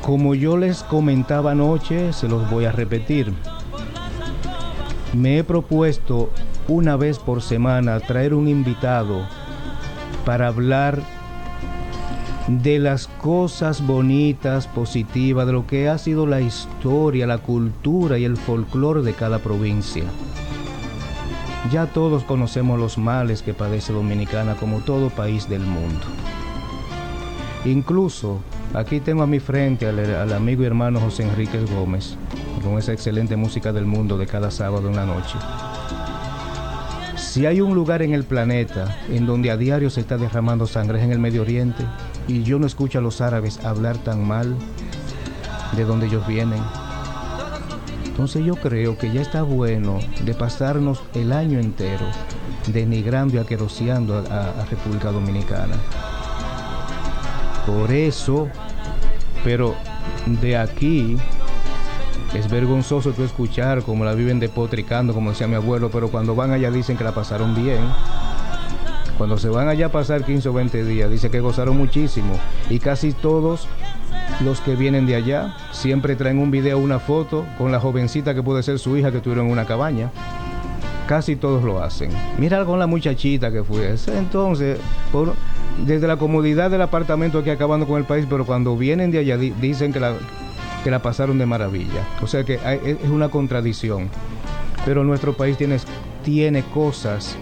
Como yo les comentaba anoche, se los voy a repetir. Me he propuesto una vez por semana traer un invitado para hablar de las cosas bonitas, positivas, de lo que ha sido la historia, la cultura y el folclore de cada provincia. Ya todos conocemos los males que padece Dominicana como todo país del mundo. Incluso aquí tengo a mi frente al amigo y hermano José Enríquez Gómez, con esa excelente música del mundo de cada sábado en la noche. Si hay un lugar en el planeta en donde a diario se está derramando sangre es en el Medio Oriente, y yo no escucho a los árabes hablar tan mal de donde ellos vienen. Entonces yo creo que ya está bueno de pasarnos el año entero denigrando y aqueroseando a República Dominicana. Por eso, pero de aquí es vergonzoso tú escuchar cómo la viven despotricando, como decía mi abuelo, pero cuando van allá dicen que la pasaron bien. Cuando se van allá a pasar 15 o 20 días, dice que gozaron muchísimo. Y casi todos los que vienen de allá siempre traen un video, una foto con la jovencita que puede ser su hija que tuvieron en una cabaña. Casi todos lo hacen. Mira con la muchachita que fue. Entonces, desde la comodidad del apartamento aquí acabando con el país, pero cuando vienen de allá dicen que la pasaron de maravilla. O sea que es una contradicción. Pero nuestro país tiene cosas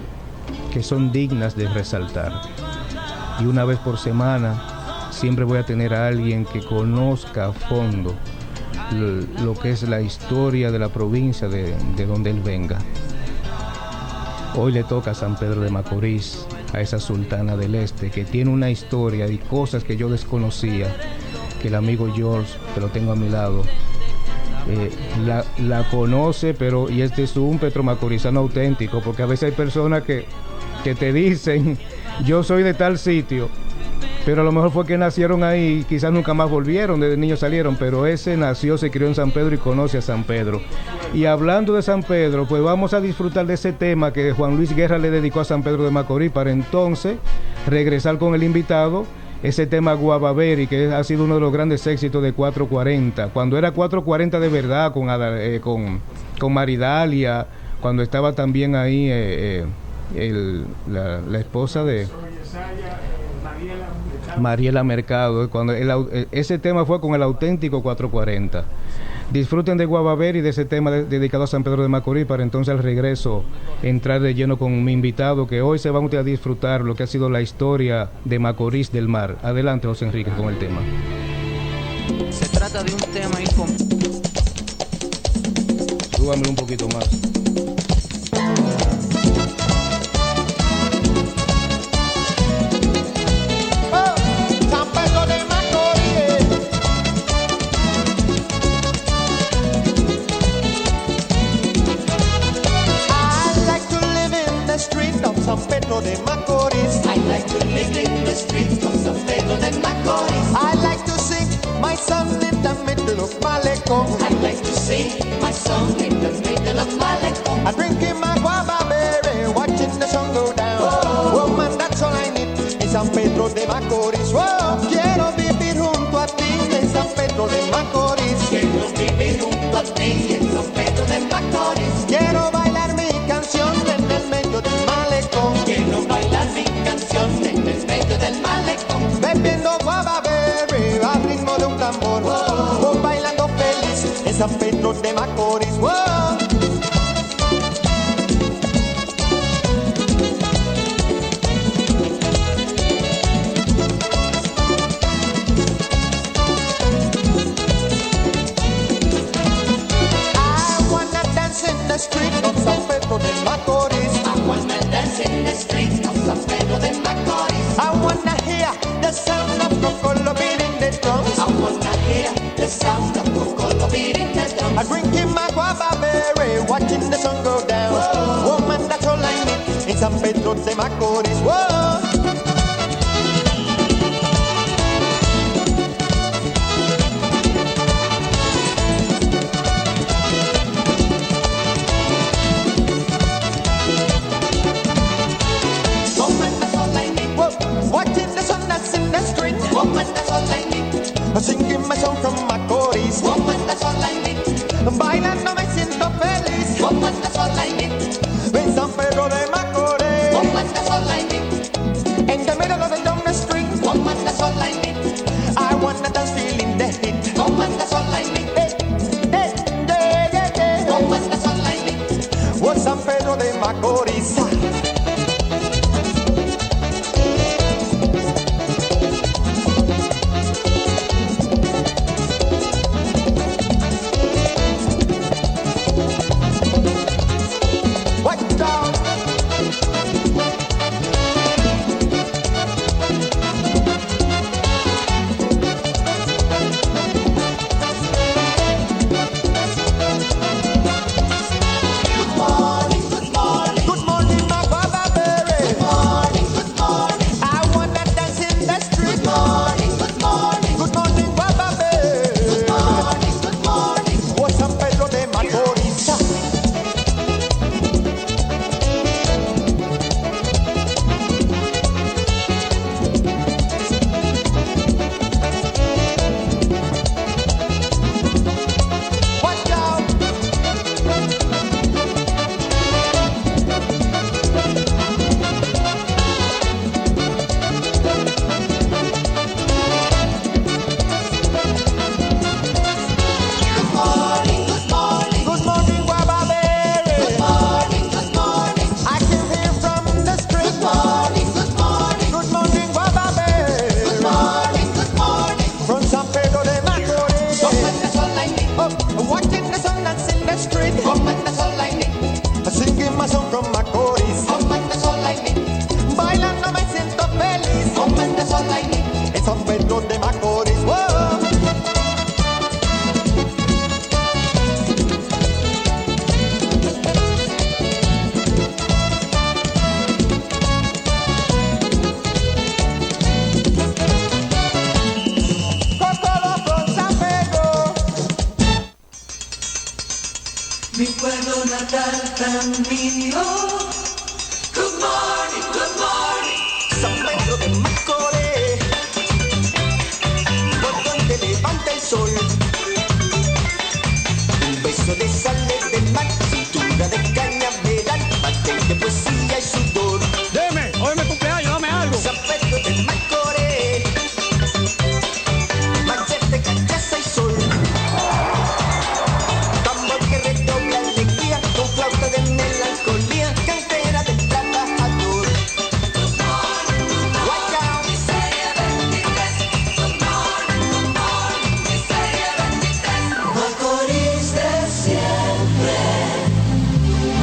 que son dignas de resaltar. Y una vez por semana siempre voy a tener a alguien que conozca a fondo lo que es la historia de la provincia de donde él venga. Hoy le toca a San Pedro de Macorís, a esa sultana del este, que tiene una historia y cosas que yo desconocía, que el amigo George, que lo tengo a mi lado, la conoce, y este es un petromacorizano auténtico, porque a veces hay personas que te dicen, yo soy de tal sitio, pero a lo mejor fue que nacieron ahí, quizás nunca más volvieron, desde niños salieron, pero ese nació, se crió en San Pedro y conoce a San Pedro. Y hablando de San Pedro, pues vamos a disfrutar de ese tema que Juan Luis Guerra le dedicó a San Pedro de Macorís, para entonces regresar con el invitado, ese tema Guavaveri, que ha sido uno de los grandes éxitos de 440, cuando era 440 de verdad, con Maridalia, cuando estaba también ahí la esposa de Mariela Mercado, cuando ese tema fue con el auténtico 440. Disfruten de Guavaveri, de ese tema dedicado a San Pedro de Macorís, para entonces al regreso entrar de lleno con mi invitado, que hoy se va a disfrutar lo que ha sido la historia de Macorís del Mar. Adelante, José Enrique, con el tema. Se trata de un tema Súbamelo un poquito más. San Pedro de Macorís. I like to live in the streets of San Pedro de Macorís. I like to sing my song in the middle of Malecón. I like to sing my song in the middle of Malecón. I'm drinking my guava berry, watching the sun go down. Oh man, that's all I need in San Pedro de Macorís. Oh, quiero vivir junto a ti en San Pedro de Macorís. Quiero vivir junto a ti en San Pedro de Macorís. Quiero bailar mi canción en el medio del malecón. Quiero bailar mi canción en el medio del malecón. Bebiendo guava berry al ritmo de un tambor. Oh, bailando feliz en San Pedro de Macorís. Oh. Street of San Pedro de Macorís. I wanna dance in the streets of San Pedro de Macorís. I wanna hear the sound of Cocolo beating the drums. I wanna hear the sound of Cocolo beating the drums. I'm drinking my guava berry, watching the sun go down. Whoa. Woman, that's all I need in San Pedro de Macorís. Whoa. Watching the sun that's in the street. Woman, that's all I need. Singing my song from my pueblo natal tan mío. Good morning, good morning. San Pedro de Macorís, por donde levanta el sol. Un beso de sale del mar, cintura de cañaveral, pastel de poesía y sudor. Deme, hoy me cumpleaños, dame algo. San Pedro de Macorís, manchas de cachaza y sol. Tambor que redobla alegría, con flauta de melancolía, cantera del trabajador. Guayao, miseria 23. Good morning, miseria 23. Macorís de siempre,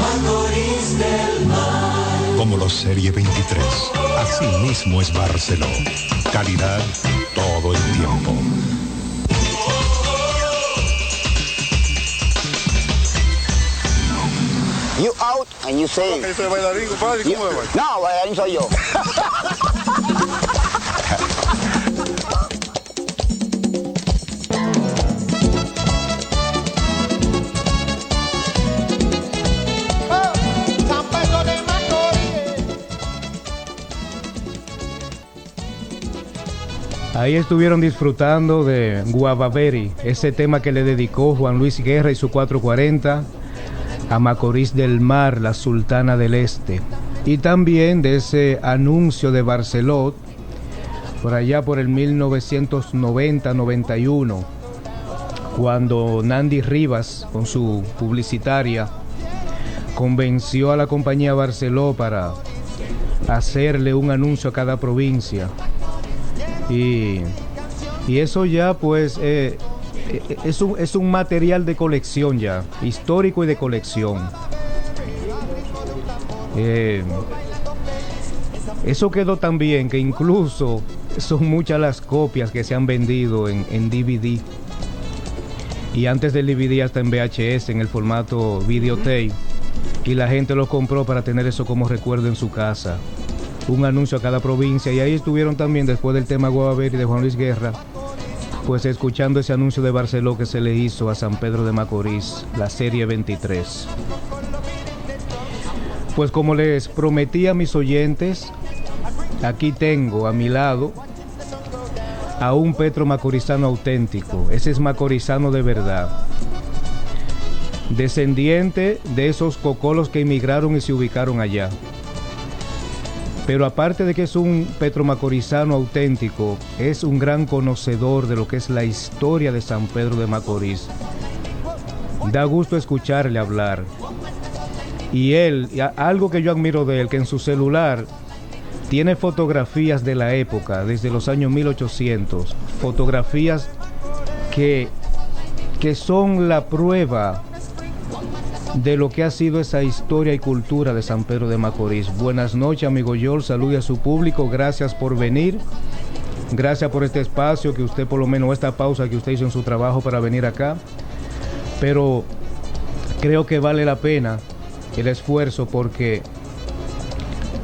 Macorís del mar. Como los Serie 23, así mismo es Barceló. Calidad todo el tiempo. You out and you say. ¿Yo soy bailarín, compadre? ¿Cómo es? No, bailarín soy yo. San Pedro de Macorís. Ahí estuvieron disfrutando de Guavaveri, ese tema que le dedicó Juan Luis Guerra y su 440 a Macorís del Mar, la Sultana del Este. Y también de ese anuncio de Barceló, por allá por el 1990-91, cuando Nandi Rivas, con su publicitaria, convenció a la compañía Barceló para hacerle un anuncio a cada provincia. Y eso ya pues es un material de colección ya, histórico y de colección. Eso quedó tan bien que incluso son muchas las copias que se han vendido en DVD. Y antes del DVD hasta en VHS, en el formato videotape. Y la gente lo compró para tener eso como recuerdo en su casa. Un anuncio a cada provincia. Y ahí estuvieron también, después del tema Guavaveri de Juan Luis Guerra, pues escuchando ese anuncio de Barceló que se le hizo a San Pedro de Macorís, la serie 23. Pues como les prometí a mis oyentes, aquí tengo a mi lado a un Petro macorizano auténtico. Ese es macorizano de verdad, descendiente de esos cocolos que emigraron y se ubicaron allá. Pero aparte de que es un Petro macorizano auténtico, es un gran conocedor de lo que es la historia de San Pedro de Macorís. Da gusto escucharle hablar. Y él, algo que yo admiro de él, que en su celular tiene fotografías de la época, desde los años 1800, fotografías que son la prueba de lo que ha sido esa historia y cultura de San Pedro de Macorís. Buenas noches, amigo Yol, salude a su público, gracias por venir, gracias por este espacio que usted, por lo menos esta pausa que usted hizo en su trabajo para venir acá, pero creo que vale la pena el esfuerzo, porque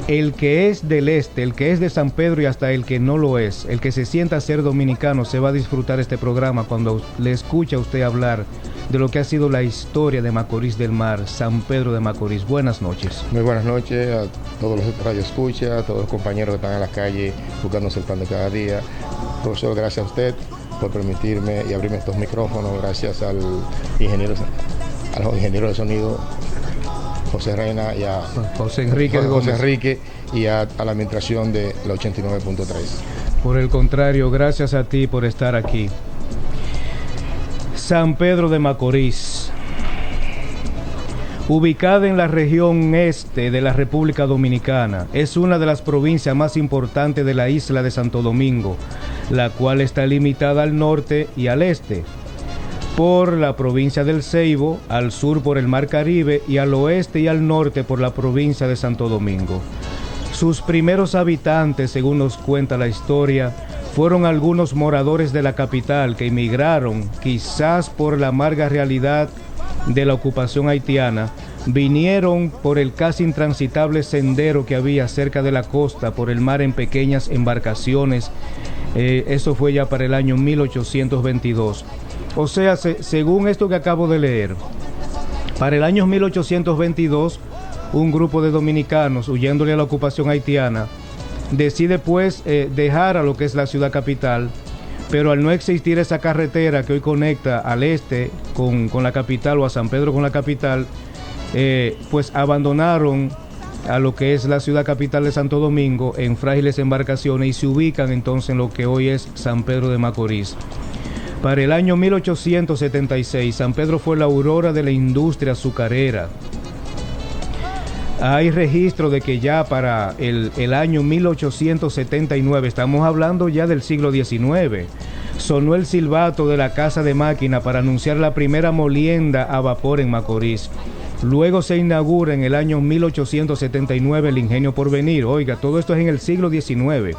el que es del este, el que es de San Pedro y hasta el que no lo es, el que se sienta ser dominicano, se va a disfrutar este programa cuando le escucha a usted hablar de lo que ha sido la historia de Macorís del Mar, San Pedro de Macorís. Buenas noches. Muy buenas noches a todos los radioescuchas, a todos los compañeros que están en la calle buscándose el pan de cada día. Profesor, gracias a usted por permitirme y abrirme estos micrófonos. Gracias al ingeniero de sonido José Reina y a José Enrique y a la administración de la 89.3. Por el contrario, gracias a ti por estar aquí. San Pedro de Macorís, ubicada en la región este de la República Dominicana, es una de las provincias más importantes de la isla de Santo Domingo, la cual está limitada al norte y al este por la provincia del Ceibo, al sur por el Mar Caribe y al oeste y al norte por la provincia de Santo Domingo. Sus primeros habitantes, según nos cuenta la historia, fueron algunos moradores de la capital que emigraron, quizás por la amarga realidad de la ocupación haitiana, vinieron por el casi intransitable sendero que había cerca de la costa por el mar en pequeñas embarcaciones. Eso fue ya para el año 1822. O sea, según esto que acabo de leer, Para el año 1822, un grupo de dominicanos, huyéndole a la ocupación haitiana, decide pues dejar a lo que es la ciudad capital, pero al no existir esa carretera que hoy conecta al este con la capital, o a San Pedro con la capital, pues abandonaron a lo que es la ciudad capital de Santo Domingo en frágiles embarcaciones y se ubican entonces en lo que hoy es San Pedro de Macorís. Para el año 1876, San Pedro fue la aurora de la industria azucarera. Hay registro de que ya para el año 1879, estamos hablando ya del siglo XIX, sonó el silbato de la casa de máquina para anunciar la primera molienda a vapor en Macorís. Luego se inaugura en el año 1879 el Ingenio Porvenir. Oiga, todo esto es en el siglo XIX.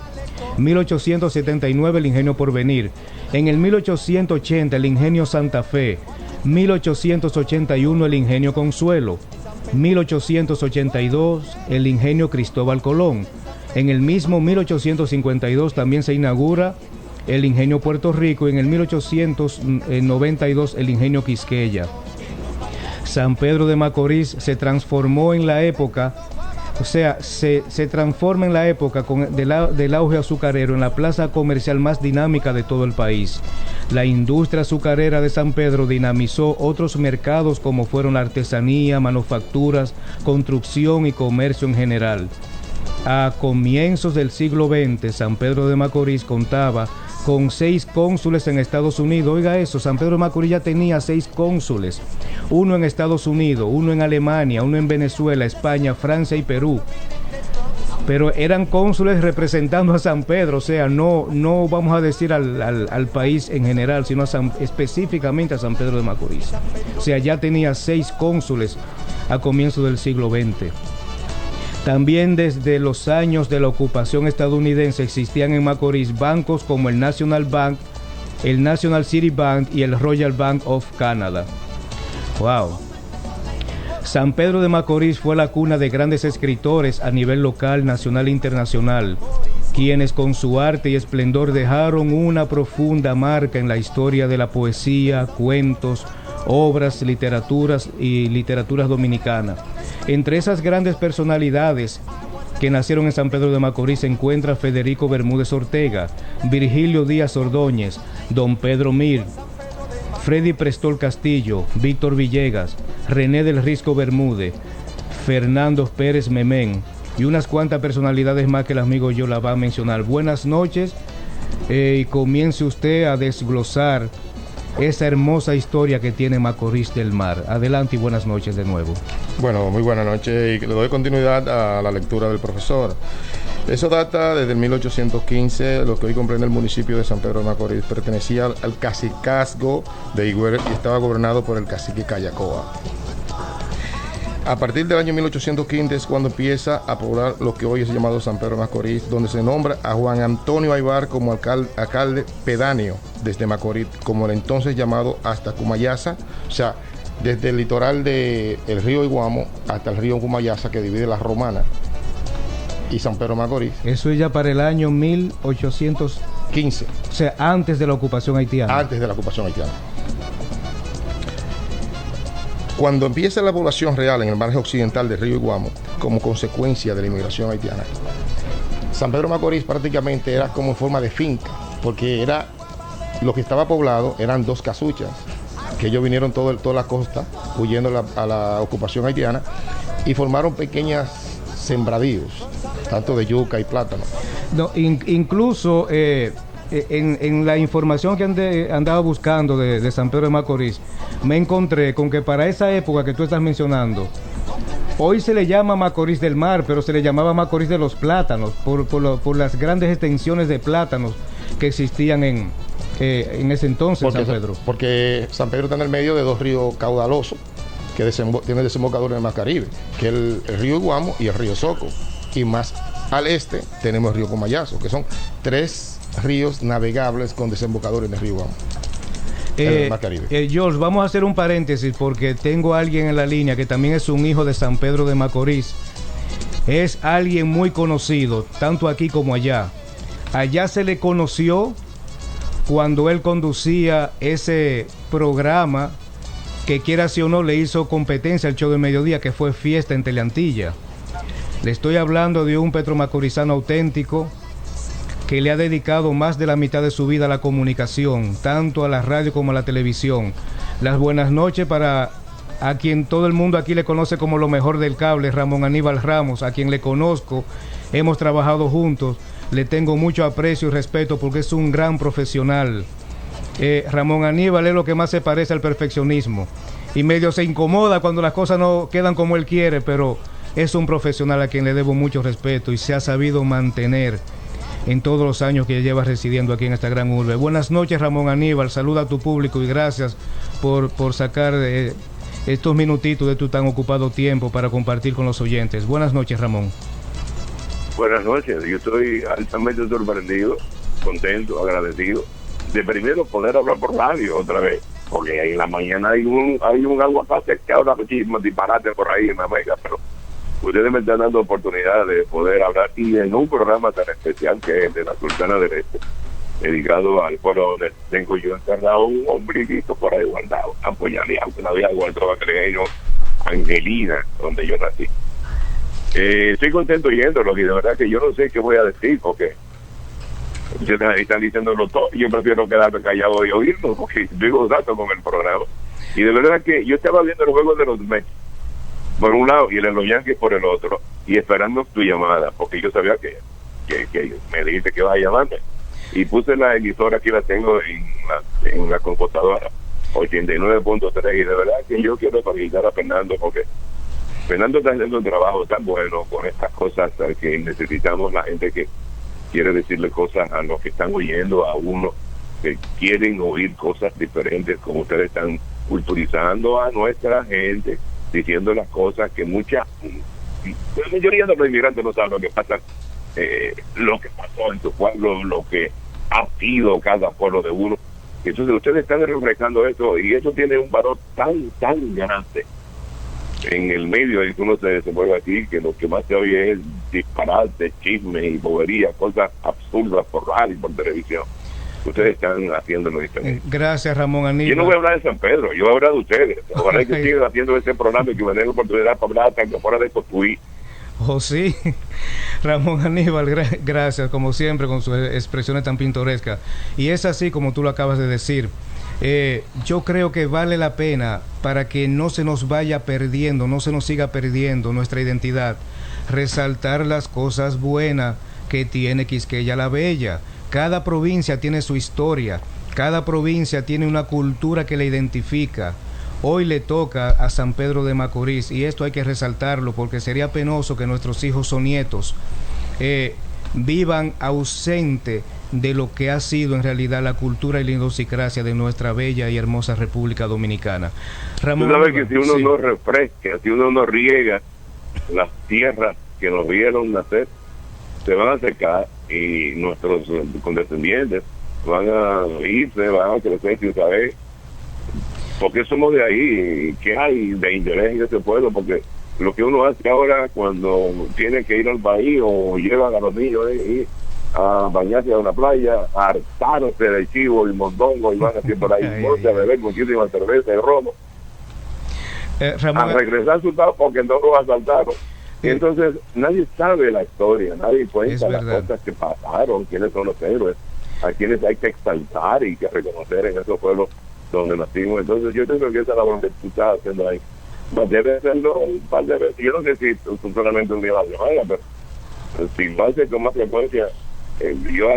1879 el Ingenio Porvenir. En el 1880 el Ingenio Santa Fe. 1881 el Ingenio Consuelo. 1882 el Ingenio Cristóbal Colón. En el mismo 1852 también se inaugura el Ingenio Puerto Rico y en el 1892 el Ingenio Quisqueya. San Pedro de Macorís se transformó en la época, o sea, se transforma en la época del auge azucarero en la plaza comercial más dinámica de todo el país. La industria azucarera de San Pedro dinamizó otros mercados como fueron la artesanía, manufacturas, construcción y comercio en general. A comienzos del siglo XX, San Pedro de Macorís contaba con 6 cónsules en Estados Unidos. Oiga eso, San Pedro de Macorís ya tenía 6 cónsules, uno en Estados Unidos, uno en Alemania, uno en Venezuela, España, Francia y Perú. Pero eran cónsules representando a San Pedro, o sea, no vamos a decir al país en general, sino específicamente a San Pedro de Macorís. O sea, ya tenía 6 cónsules a comienzos del siglo XX. También desde los años de la ocupación estadounidense existían en Macorís bancos como el National Bank, el National City Bank y el Royal Bank of Canada. ¡Wow! San Pedro de Macorís fue la cuna de grandes escritores a nivel local, nacional e internacional, quienes con su arte y esplendor dejaron una profunda marca en la historia de la poesía, cuentos, obras, literaturas dominicanas. Entre esas grandes personalidades que nacieron en San Pedro de Macorís se encuentra Federico Bermúdez Ortega, Virgilio Díaz Ordóñez, Don Pedro Mir, Freddy Prestol Castillo, Víctor Villegas, René del Risco Bermúdez, Fernando Pérez Memén y unas cuantas personalidades más que el amigo yo la va a mencionar. Buenas noches y comience usted a desglosar esa hermosa historia que tiene Macorís del Mar. Adelante y buenas noches de nuevo. Bueno, muy buenas noches y le doy continuidad a la lectura del profesor. Eso data desde el 1815, lo que hoy comprende el municipio de San Pedro de Macorís. Pertenecía al cacicazgo de Higüey y estaba gobernado por el cacique Cayacoa. A partir del año 1815 es cuando empieza a poblar lo que hoy es llamado San Pedro de Macorís, donde se nombra a Juan Antonio Aybar como alcalde pedáneo desde Macorís, como el entonces llamado hasta Cumayasa, o sea, desde el litoral del río Iguamo hasta el río Cumayasa que divide la Romana y San Pedro de Macorís. Eso es ya para el año 1815. O sea, antes de la ocupación haitiana. Antes de la ocupación haitiana. Cuando empieza la población real en el margen occidental del río Iguamo, como consecuencia de la inmigración haitiana, San Pedro de Macorís prácticamente era como en forma de finca, porque era lo que estaba poblado eran 2 casuchas, que ellos vinieron toda la costa huyendo a la ocupación haitiana y formaron pequeñas sembradíos, tanto de yuca y plátano. No, incluso en la información que andaba buscando de San Pedro de Macorís, me encontré con que para esa época que tú estás mencionando, hoy se le llama Macorís del Mar, pero se le llamaba Macorís de los Plátanos, por las grandes extensiones de plátanos que existían en ese entonces San Pedro. Porque San Pedro está en el medio de 2 ríos caudalosos que tienen desembocadura en el Mar Caribe, que es el río Iguamo y el río Soco. Y más al este tenemos el río Comayazo, que son 3 ríos navegables con desembocadores en el río Iguamo. George, vamos a hacer un paréntesis porque tengo a alguien en la línea que también es un hijo de San Pedro de Macorís. Es alguien muy conocido, tanto aquí como allá. Allá se le conoció cuando él conducía ese programa que quiera sí o no le hizo competencia al show del mediodía, que fue Fiesta en Teleantilla. Le estoy hablando de un petromacorizano auténtico que le ha dedicado más de la mitad de su vida a la comunicación, tanto a la radio como a la televisión. Las buenas noches para a quien todo el mundo aquí le conoce como lo mejor del cable, Ramón Aníbal Ramos, a quien le conozco, hemos trabajado juntos, le tengo mucho aprecio y respeto porque es un gran profesional. Ramón Aníbal es lo que más se parece al perfeccionismo y medio se incomoda cuando las cosas no quedan como él quiere, pero es un profesional a quien le debo mucho respeto y se ha sabido mantener en todos los años que lleva residiendo aquí en esta gran urbe. Buenas noches, Ramón Aníbal, saluda a tu público y gracias por sacar estos minutitos de tu tan ocupado tiempo para compartir con los oyentes. Buenas noches, Ramón. Buenas noches, yo estoy altamente sorprendido, contento, agradecido de primero poder hablar por radio otra vez, porque ahí en la mañana hay un aguacate que ahora muchísimos disparates por ahí en la mega, pero ustedes me están dando oportunidad de poder hablar y en un programa tan especial que es de la Sultana del Este, dedicado al pueblo donde tengo yo encerrado un ombliguito por ahí guardado, apoyaleado, que la había guardado Angelina, donde yo nací. Estoy contento oyéndolo y de verdad que yo no sé qué voy a decir porque ustedes están diciéndolo todo y yo prefiero quedarme callado y oírlo porque estoy gozando con el programa. Y de verdad que yo estaba viendo el juego de los Mets por un lado y el de los Yankees por el otro y esperando tu llamada porque yo sabía que me dijiste que ibas a llamarme y puse la emisora que la tengo en la computadora 89.3 y de verdad que yo quiero felicitar a Fernando porque Fernando está haciendo un trabajo tan bueno con estas cosas que necesitamos, la gente que quiere decirle cosas a los que están oyendo, a uno que quieren oír cosas diferentes, como ustedes están culturizando a nuestra gente, diciendo las cosas que la mayoría de los inmigrantes no saben lo que pasa, lo que pasó en tu pueblo, lo que ha sido cada pueblo de uno. Entonces ustedes están reflejando eso y eso tiene un valor tan grande en el medio y que uno se vuelve aquí, que lo que más se oye es disparate, chisme y bobería, cosas absurdas por radio y por televisión. Ustedes están haciéndolo diferente. Gracias, Ramón Aníbal. Yo no voy a hablar de San Pedro, yo voy a hablar de ustedes. Ojalá que sigan haciendo este programa y que me den la oportunidad para hablar hasta que fuera de construir. Oh, sí. Ramón Aníbal, gracias, como siempre, con sus expresiones tan pintorescas. Y es así como tú lo acabas de decir. Yo creo que vale la pena para que no se nos vaya perdiendo, no se nos siga perdiendo nuestra identidad, resaltar las cosas buenas que tiene Quisqueya la Bella. Cada provincia tiene su historia, cada provincia tiene una cultura que la identifica. Hoy le toca a San Pedro de Macorís y esto hay que resaltarlo porque sería penoso que nuestros hijos o nietos vivan ausente de lo que ha sido en realidad la cultura y la idiosincrasia de nuestra bella y hermosa República Dominicana. Ramón, tú sabes que si uno no refresca, si uno no riega las tierras que nos vieron nacer, se van a secar y nuestros condescendientes van a irse, van a crecer sin saber porque somos de ahí, qué hay de interés en ese pueblo, porque lo que uno hace ahora cuando tiene que ir al país o llevan a los niños ir a bañarse a una playa, a hartarse de chivo y mondongo y van así por ahí a beber muchísima cerveza y romo, a regresar asustado porque no lo asaltaron. Entonces nadie sabe la historia, nadie cuenta las cosas que pasaron, quiénes son los héroes, a quienes hay que exaltar y que reconocer en esos pueblos donde nacimos. Entonces yo creo que esa es la labor que tú estás haciendo ahí. Debe hacerlo un par de veces. Yo no sé si solamente un día a la semana, pero si lo haces con más frecuencia, yo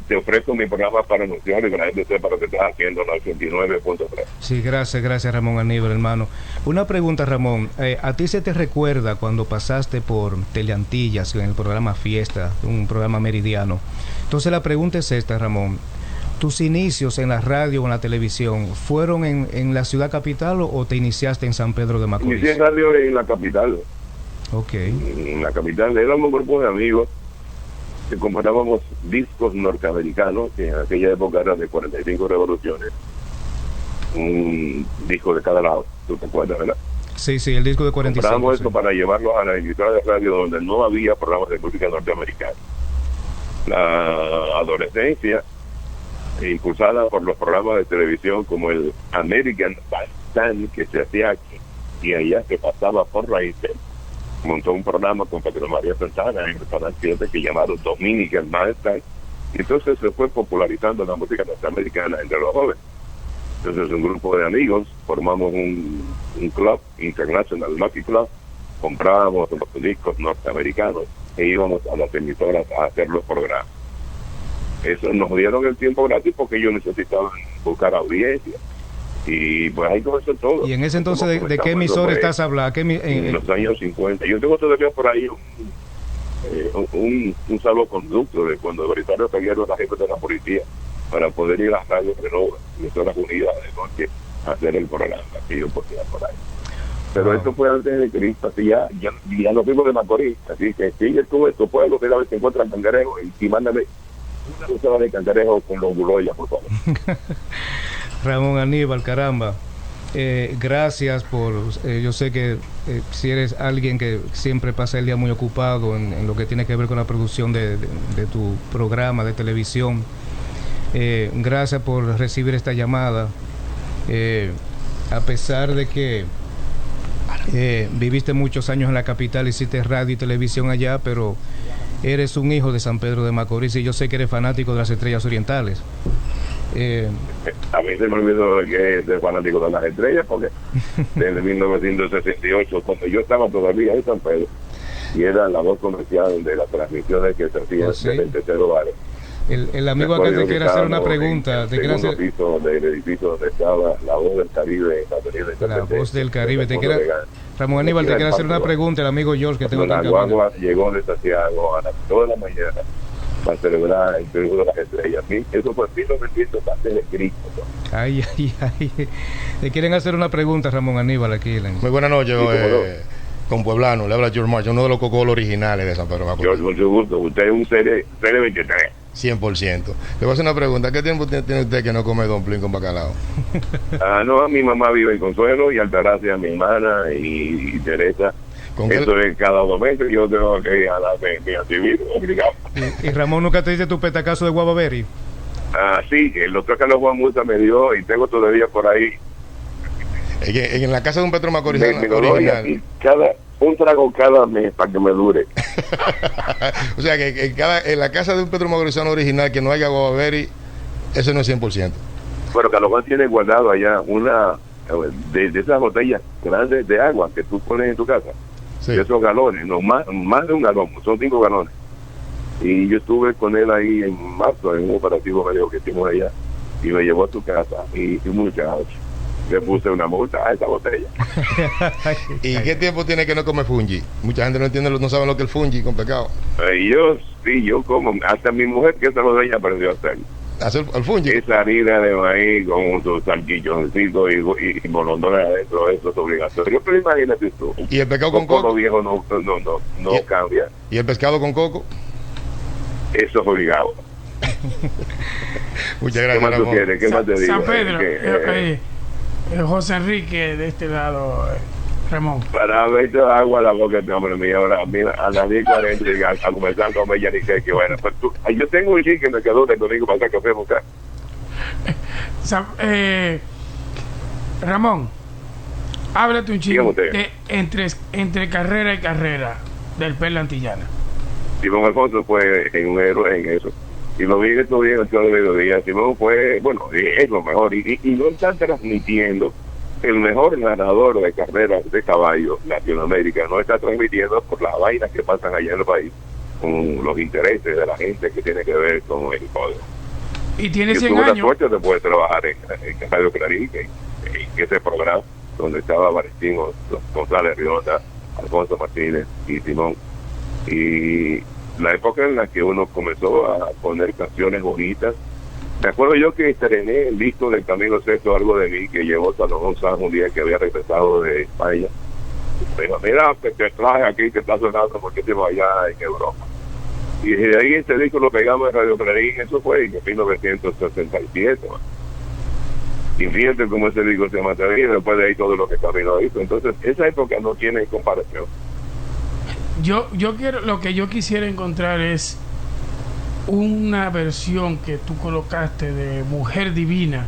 te ofrezco mi programa para anunciar y que la gente sepa lo que estás haciendo en el 89.3. Sí, gracias Ramón Aníbal, hermano. Una pregunta, Ramón, ¿a ti se te recuerda cuando pasaste por Teleantillas en el programa Fiesta, un programa meridiano? Entonces la pregunta es esta, Ramón. ¿Tus inicios en la radio o en la televisión fueron en la ciudad capital o te iniciaste en San Pedro de Macorís? Inicié en radio en la capital. Ok. En la capital éramos un grupo de amigos que comprábamos discos norteamericanos, que en aquella época eran de 45 revoluciones. Un disco de cada lado, ¿tú te acuerdas, verdad? Sí, el disco de 45. Comprábamos eso para llevarlo a la emisora de radio donde no había programas de música norteamericana. La adolescencia impulsada por los programas de televisión como el American stand que se hacía aquí y allá que pasaba por raíces, montó un programa con Pedro María Santana en el Restaurante 7 que llamaron Dominican Master, y entonces se fue popularizando la música norteamericana entre los jóvenes. Entonces un grupo de amigos formamos un club, International Lucky Club, comprábamos los discos norteamericanos e íbamos a las emisoras a hacer los programas. Eso nos dieron el tiempo gratis porque ellos necesitaban buscar audiencia. Y pues ahí comenzó todo. Y en ese entonces, ¿de qué emisora estás hablando? En los años 50. Yo tengo todavía por ahí un salvoconducto de cuando Belisario Peguero era jefe de la policía para poder ir a las radios Renova, emisoras unidas de noche, a hacer el programa que yo podía por ahí. Pero esto fue antes de Cristo, así ya nos vimos de Macorís, así que sigue tú en tu pueblo, mira a ver si encuentran cangrejos y mándame una docena de cangrejos con los buloyas, por favor. Ramón Aníbal, caramba, gracias por, yo sé que si eres alguien que siempre pasa el día muy ocupado en lo que tiene que ver con la producción de tu programa de televisión, gracias por recibir esta llamada, a pesar de que viviste muchos años en la capital, hiciste radio y televisión allá, pero eres un hijo de San Pedro de Macorís y yo sé que eres fanático de las Estrellas Orientales. A mí se me olvidó que es fanático de las estrellas porque desde 1968, cuando yo estaba todavía en San Pedro y era la voz comercial de las transmisiones que se hacían en el tercero barrio. El amigo acá te quiere hacer una pregunta. Te quiere hacer piso del edificio donde estaba la voz del Caribe, la voz del Caribe. Ramón Aníbal te quiere hacer una pregunta. El amigo George que tengo acá. La guagua llegó de Santiago a las 2 de la mañana para celebrar el triunfo de las estrellas. Eso fue 1900 antes de Cristo. Ay. Te quieren hacer una pregunta, Ramón Aníbal, aquí. Muy buenas noches, con Pueblano. Le habla George March, uno de los cocolos originales de San Pedro Macorís. George, mucho gusto. Usted es un serie 23. 100%. Le voy a hacer una pregunta. ¿Qué tiempo tiene usted que no come dumpling con bacalao? No, mi mamá vive en Consuelo y Altagracia, mi hermana y Teresa. Eso es cada 2 meses. Yo tengo que jalarme mi antivirus, obligado. ¿Y Ramón nunca te dice tu petacazo de guavaberry? Sí, el doctor Carlos Juan Musa me dio y tengo todavía por ahí. En la casa de un Petro Macorizano original. Un trago cada mes para que me dure. O sea que en la casa de un Petro Macorizano original que no haya guavaberry, eso no es 100%. Bueno, Carlos Juan tiene guardado allá una de esas botellas grandes de agua que tú pones en tu casa. Sí. De esos galones, no más de un galón, son 5 galones. Y yo estuve con él ahí en marzo en un operativo medio que hicimos allá y me llevó a su casa y muchachos, le puse una multa a esa botella. ¿Y qué tiempo tiene que no come fungi? Mucha gente no entiende, no saben lo que es el fungi con pescado. Yo como, hasta mi mujer que es salvadoreña aprendió a hacerlo. ¿Hacer el fungi? Esa harina de maíz con sus salchichoncitos y molondones adentro, eso es obligatorio. Pero imagínate tú. ¿Y el pescado con coco? Los viejos no cambia. ¿Y el pescado con coco? Eso es obligado. Muchas gracias. ¿Qué más tú quieres? ¿Qué más te digo? San Pedro, José Enrique de este lado, Ramón. Para ver agua a la boca este hombre mío, ahora a las 10:40 a comenzar a comer yanique, que bueno, pues yo tengo un chico que me quedó del domingo para que fui a buscar. Ramón, háblate un chico entre carrera y carrera del Perla Antillana. Simón Alfonso fue un héroe en eso. Y lo vi estos días en el show de mediodía. Simón fue, es lo mejor. Y no están transmitiendo el mejor ganador de carreras de caballo Latinoamérica. No está transmitiendo por las vainas que pasan allá en el país, con los intereses de la gente que tiene que ver con el poder. Y tiene 100 años. Yo tuve la suerte de poder trabajar en Radio Clarín, en ese programa donde estaba Valentín González Rionda, Alfonso Martínez y Simón. Y la época en la que uno comenzó a poner canciones bonitas. Me acuerdo yo que estrené el disco del Camilo Sexto, Algo de Mí, que llevó Salomón Sanz un día que había regresado de España. Pero mira, que te traje aquí, que está sonando porque te allá en Europa. Y desde ahí ese disco lo pegamos en Radio Clarín, eso fue en 1967. Y fíjate cómo ese disco se mantenía, después de ahí todo lo que Camilo hizo. Entonces, esa época no tiene comparación. Yo quiero, lo que yo quisiera encontrar es una versión que tú colocaste de Mujer Divina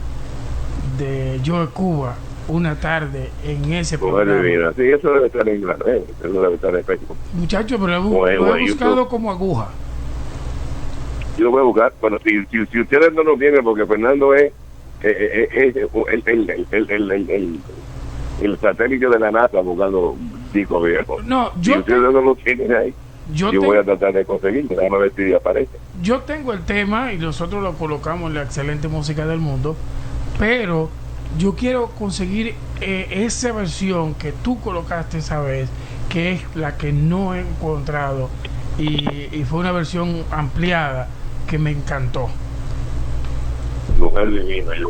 de Joe Cuba una tarde en ese Mujer programa. divina. Sí, eso debe estar en Inglaterra, eso debe estar en Facebook. Muchacho, pero lo O he en buscado YouTube. como aguja. Yo lo voy a buscar. Bueno, si ustedes no lo tienen, porque Fernando es el satélite de la NASA buscando discos viejos. No, Si ustedes no lo tienen ahí, yo voy a tratar de conseguirlo. Déjame ver si aparece. Yo tengo el tema y nosotros lo colocamos en la excelente música del mundo, pero yo quiero conseguir esa versión que tú colocaste esa vez, que es la que no he encontrado, y fue una versión ampliada que me encantó. Mujer divina, yo.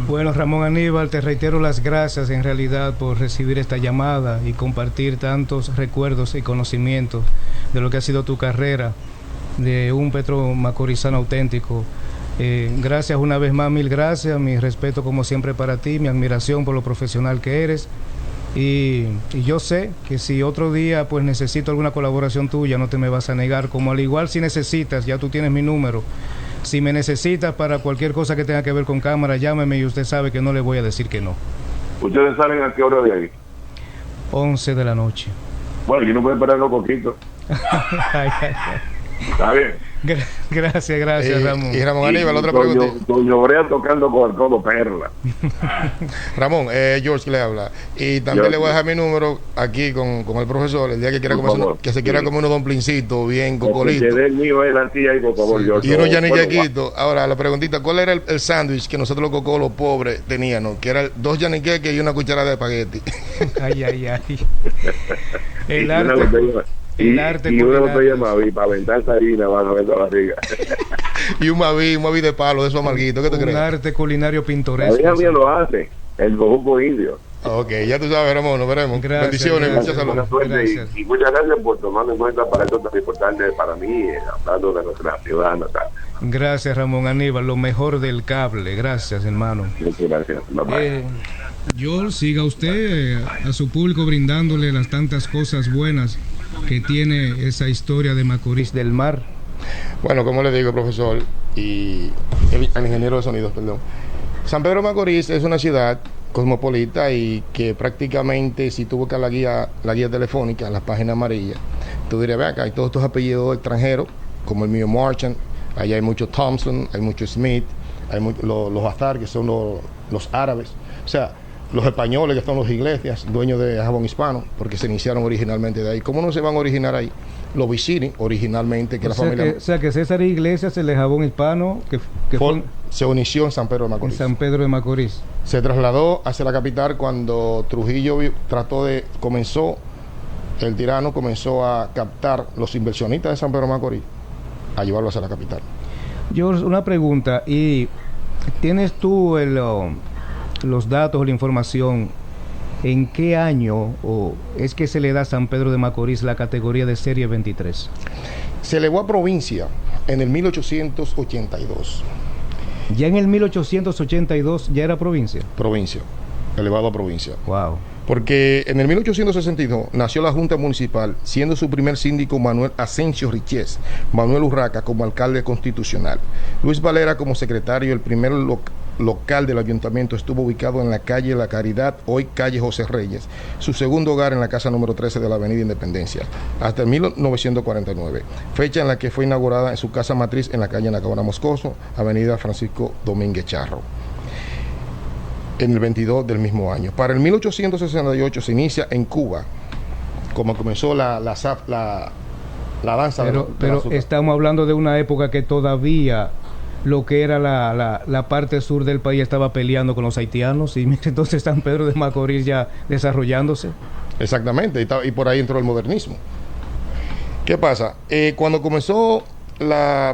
Bueno, Ramón Aníbal, te reitero las gracias en realidad por recibir esta llamada y compartir tantos recuerdos y conocimientos de lo que ha sido tu carrera de un Petro macorizano auténtico. Gracias una vez más, mil gracias, mi respeto como siempre para ti, mi admiración por lo profesional que eres, y yo sé que si otro día pues necesito alguna colaboración tuya, no te me vas a negar, como al igual si necesitas, ya tú tienes mi número. Si me necesitas para cualquier cosa que tenga que ver con cámara, llámeme y usted sabe que no le voy a decir que no. ¿Ustedes salen a qué hora de ahí? 11 de la noche. Bueno, yo no puedo esperar los coquitos. Está bien. Gracias, Ramón. Y Ramón Aníbal, otra pregunta. Doña Brea tocando con el codo perla. Ramón, George le habla. Y también George, le voy a dejar mi número aquí con el profesor, el día que quiera por comer, favor, que se quiera comer unos domplincitos bien cocolito. Que el mío es la tía ahí, por favor, George. Y unos Bueno, yaniquequitos. Ahora, la preguntita, ¿cuál era el sándwich que nosotros los cocolos pobres teníamos? Que era 2 yaniqueques y una cucharada de espagueti. Ay. Y El una arte. botella- El y arte una culinario. botella Mavi para aventar esa harina, van a ver la barriga. Y un maví de palo, de esos amarguitos. ¿Qué te Un crees? arte culinario La pintoresco. hija mía lo hace, el bojuco indio. Ok, ya tú sabes, Ramón, nos veremos. Gracias, Bendiciones, gracias. mucha salud. Buena suerte Gracias. y muchas gracias por tomarme en cuenta para esto tan importante para mí, hablando de nuestra ciudad natal. Gracias, Ramón Aníbal, lo mejor del cable. Gracias, hermano. Muchas gracias. Bye bye. Joel, siga usted a su público brindándole las tantas cosas buenas que tiene esa historia de Macorís del Mar. Bueno, como le digo, profesor, y el ingeniero de sonidos, perdón. San Pedro de Macorís es una ciudad cosmopolita y que prácticamente, si tú buscas la guía telefónica, la página amarilla, tú dirías, ve acá, hay todos estos apellidos extranjeros, como el mío Marchand, allá hay mucho Thompson, hay mucho Smith, hay los Azar, que son los árabes, o sea, los españoles, que son los Iglesias, dueños de Jabón Hispano, porque se iniciaron originalmente de ahí. ¿Cómo no se van a originar ahí? Los Vicini, originalmente, que la familia... O sea que César Iglesias, el de Jabón Hispano, que fue se inició en San Pedro de en Macorís. San Pedro de Macorís. Se trasladó hacia la capital cuando Trujillo el tirano comenzó a captar los inversionistas de San Pedro de Macorís, a llevarlo hacia la capital. George, una pregunta, ¿y tienes tú los datos o la información en qué año o es que se le da a San Pedro de Macorís la categoría de Serie 23? Se elevó a provincia en el 1882. Ya en el 1882 ya era provincia. Provincia, elevado a provincia. Wow. Porque en el 1862 nació la Junta Municipal, siendo su primer síndico Manuel Asensio Richés, Manuel Urraca como alcalde constitucional, Luis Valera como secretario. El primer local del ayuntamiento estuvo ubicado en la calle La Caridad, hoy calle José Reyes, su segundo hogar en la casa número 13 de la avenida Independencia, hasta el 1949, fecha en la que fue inaugurada en su casa matriz en la calle Nacabana Moscoso, avenida Francisco Domínguez Charro, en el 22 del mismo año. Para el 1868 se inicia en Cuba, como comenzó la danza. Pero estamos hablando de una época que todavía lo que era la parte sur del país estaba peleando con los haitianos, y entonces San Pedro de Macorís ya desarrollándose. Exactamente, y por ahí entró el modernismo. ¿Qué pasa? Cuando comenzó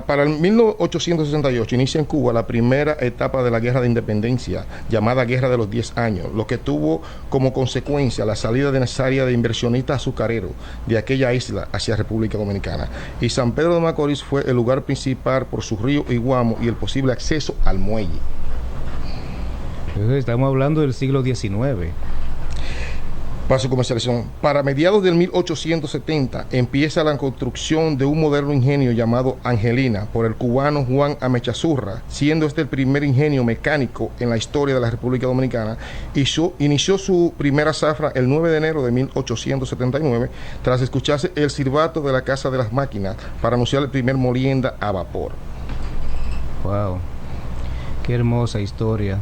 para el 1868 inicia en Cuba la primera etapa de la Guerra de Independencia, llamada Guerra de los 10 años, lo que tuvo como consecuencia la salida necesaria de inversionistas azucareros de aquella isla hacia República Dominicana. Y San Pedro de Macorís fue el lugar principal por su río Iguamo y el posible acceso al muelle. Estamos hablando del siglo XIX. para su comercialización. Para mediados del 1870 empieza la construcción de un moderno ingenio llamado Angelina por el cubano Juan Amechazurra, siendo este el primer ingenio mecánico en la historia de la República Dominicana. Inició su primera zafra el 9 de enero de 1879 tras escucharse el silbato de la Casa de las Máquinas para anunciar el primer molienda a vapor. Wow, qué hermosa historia.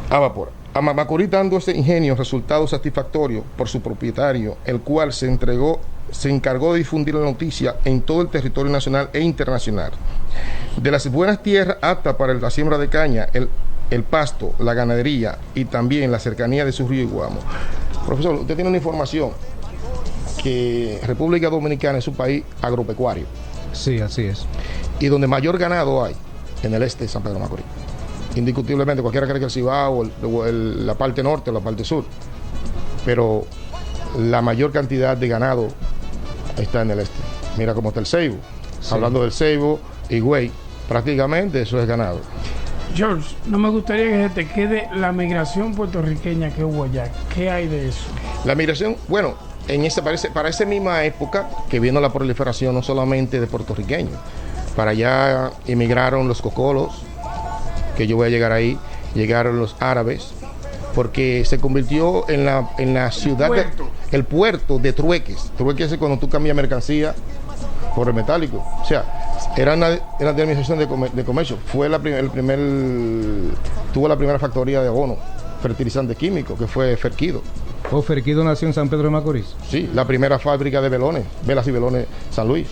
A vapor. A Macorís, dando este ingenio resultado satisfactorio por su propietario, el cual se encargó de difundir la noticia en todo el territorio nacional e internacional. De las buenas tierras aptas para la siembra de caña, el pasto, la ganadería y también la cercanía de su río Iguamo. Profesor, usted tiene una información que República Dominicana es un país agropecuario. Sí, así es. Y donde mayor ganado hay, en el este de San Pedro de Macorís. Indiscutiblemente, cualquiera cree que el Cibao, la parte norte o la parte sur, pero la mayor cantidad de ganado está en el este. Mira cómo está el Ceibo. Sí. Hablando del Ceibo y Güey, prácticamente eso es ganado. George, no me gustaría que se te quede la migración puertorriqueña que hubo allá. ¿Qué hay de eso? La migración, bueno, para esa misma época que vino la proliferación no solamente de puertorriqueños, para allá emigraron los cocolos, que yo voy a llegar ahí, llegaron los árabes, porque se convirtió en la ciudad, el puerto de trueques. Trueques es cuando tú cambias mercancía por el metálico. O sea, era una administración de comercio. Fue tuvo la primera factoría de abono, fertilizante químico, que fue Ferquido. ¿O Ferquido nació en San Pedro de Macorís? Sí, la primera fábrica de velones, velas y velones San Luis.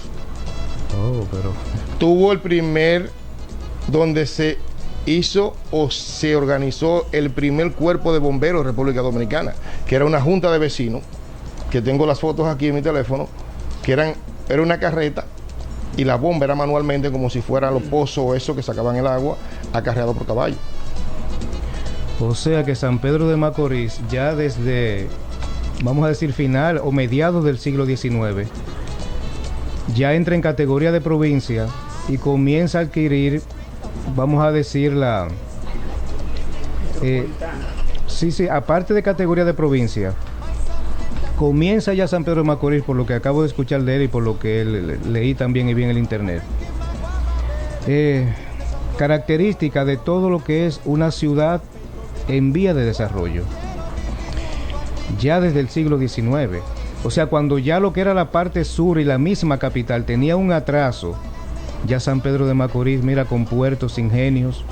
Oh, pero... Tuvo el primer, donde se hizo o se organizó el primer cuerpo de bomberos de República Dominicana, que era una junta de vecinos, que tengo las fotos aquí en mi teléfono, que era una carreta y la bomba era manualmente, como si fueran los pozos o eso que sacaban el agua, acarreado por caballo. O sea que San Pedro de Macorís ya desde, vamos a decir, final o mediados del siglo XIX ya entra en categoría de provincia y comienza a adquirir, vamos a decir, sí, aparte de categoría de provincia, comienza ya San Pedro de Macorís, por lo que acabo de escuchar de él y por lo que leí también y vi en el internet. Característica de todo lo que es una ciudad en vía de desarrollo, ya desde el siglo XIX. O sea, cuando ya lo que era la parte sur y la misma capital tenía un atraso, ya San Pedro de Macorís, mira, con puertos, ingenios,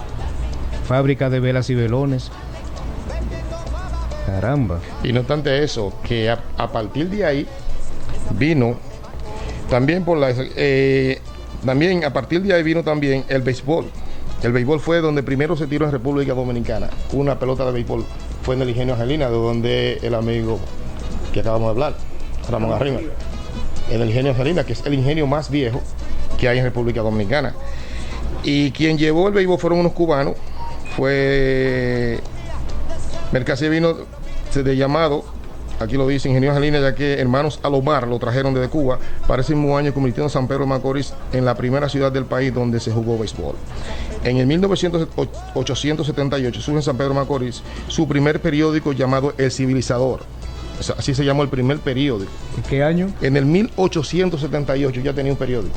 fábrica de velas y velones. Caramba. Y no obstante eso, que a partir de ahí vino también también a partir de ahí vino también el béisbol. El béisbol fue donde primero se tiró en República Dominicana. Una pelota de béisbol fue en el ingenio Angelina, de donde el amigo que acabamos de hablar, Ramón Arrima, en el ingenio Angelina, que es el ingenio más viejo que hay en República Dominicana. Y quien llevó el béisbol fueron unos cubanos. Fue mercancía vino de llamado, aquí lo dice, ingenio Angelina, ya que hermanos Alomar lo trajeron desde Cuba para ese mismo año, convirtiendo a San Pedro de Macorís en la primera ciudad del país donde se jugó béisbol. En el 1878 surge en San Pedro de Macorís su primer periódico llamado El Civilizador. O sea, así se llamó el primer periódico. ¿En qué año? En el 1878 ya tenía un periódico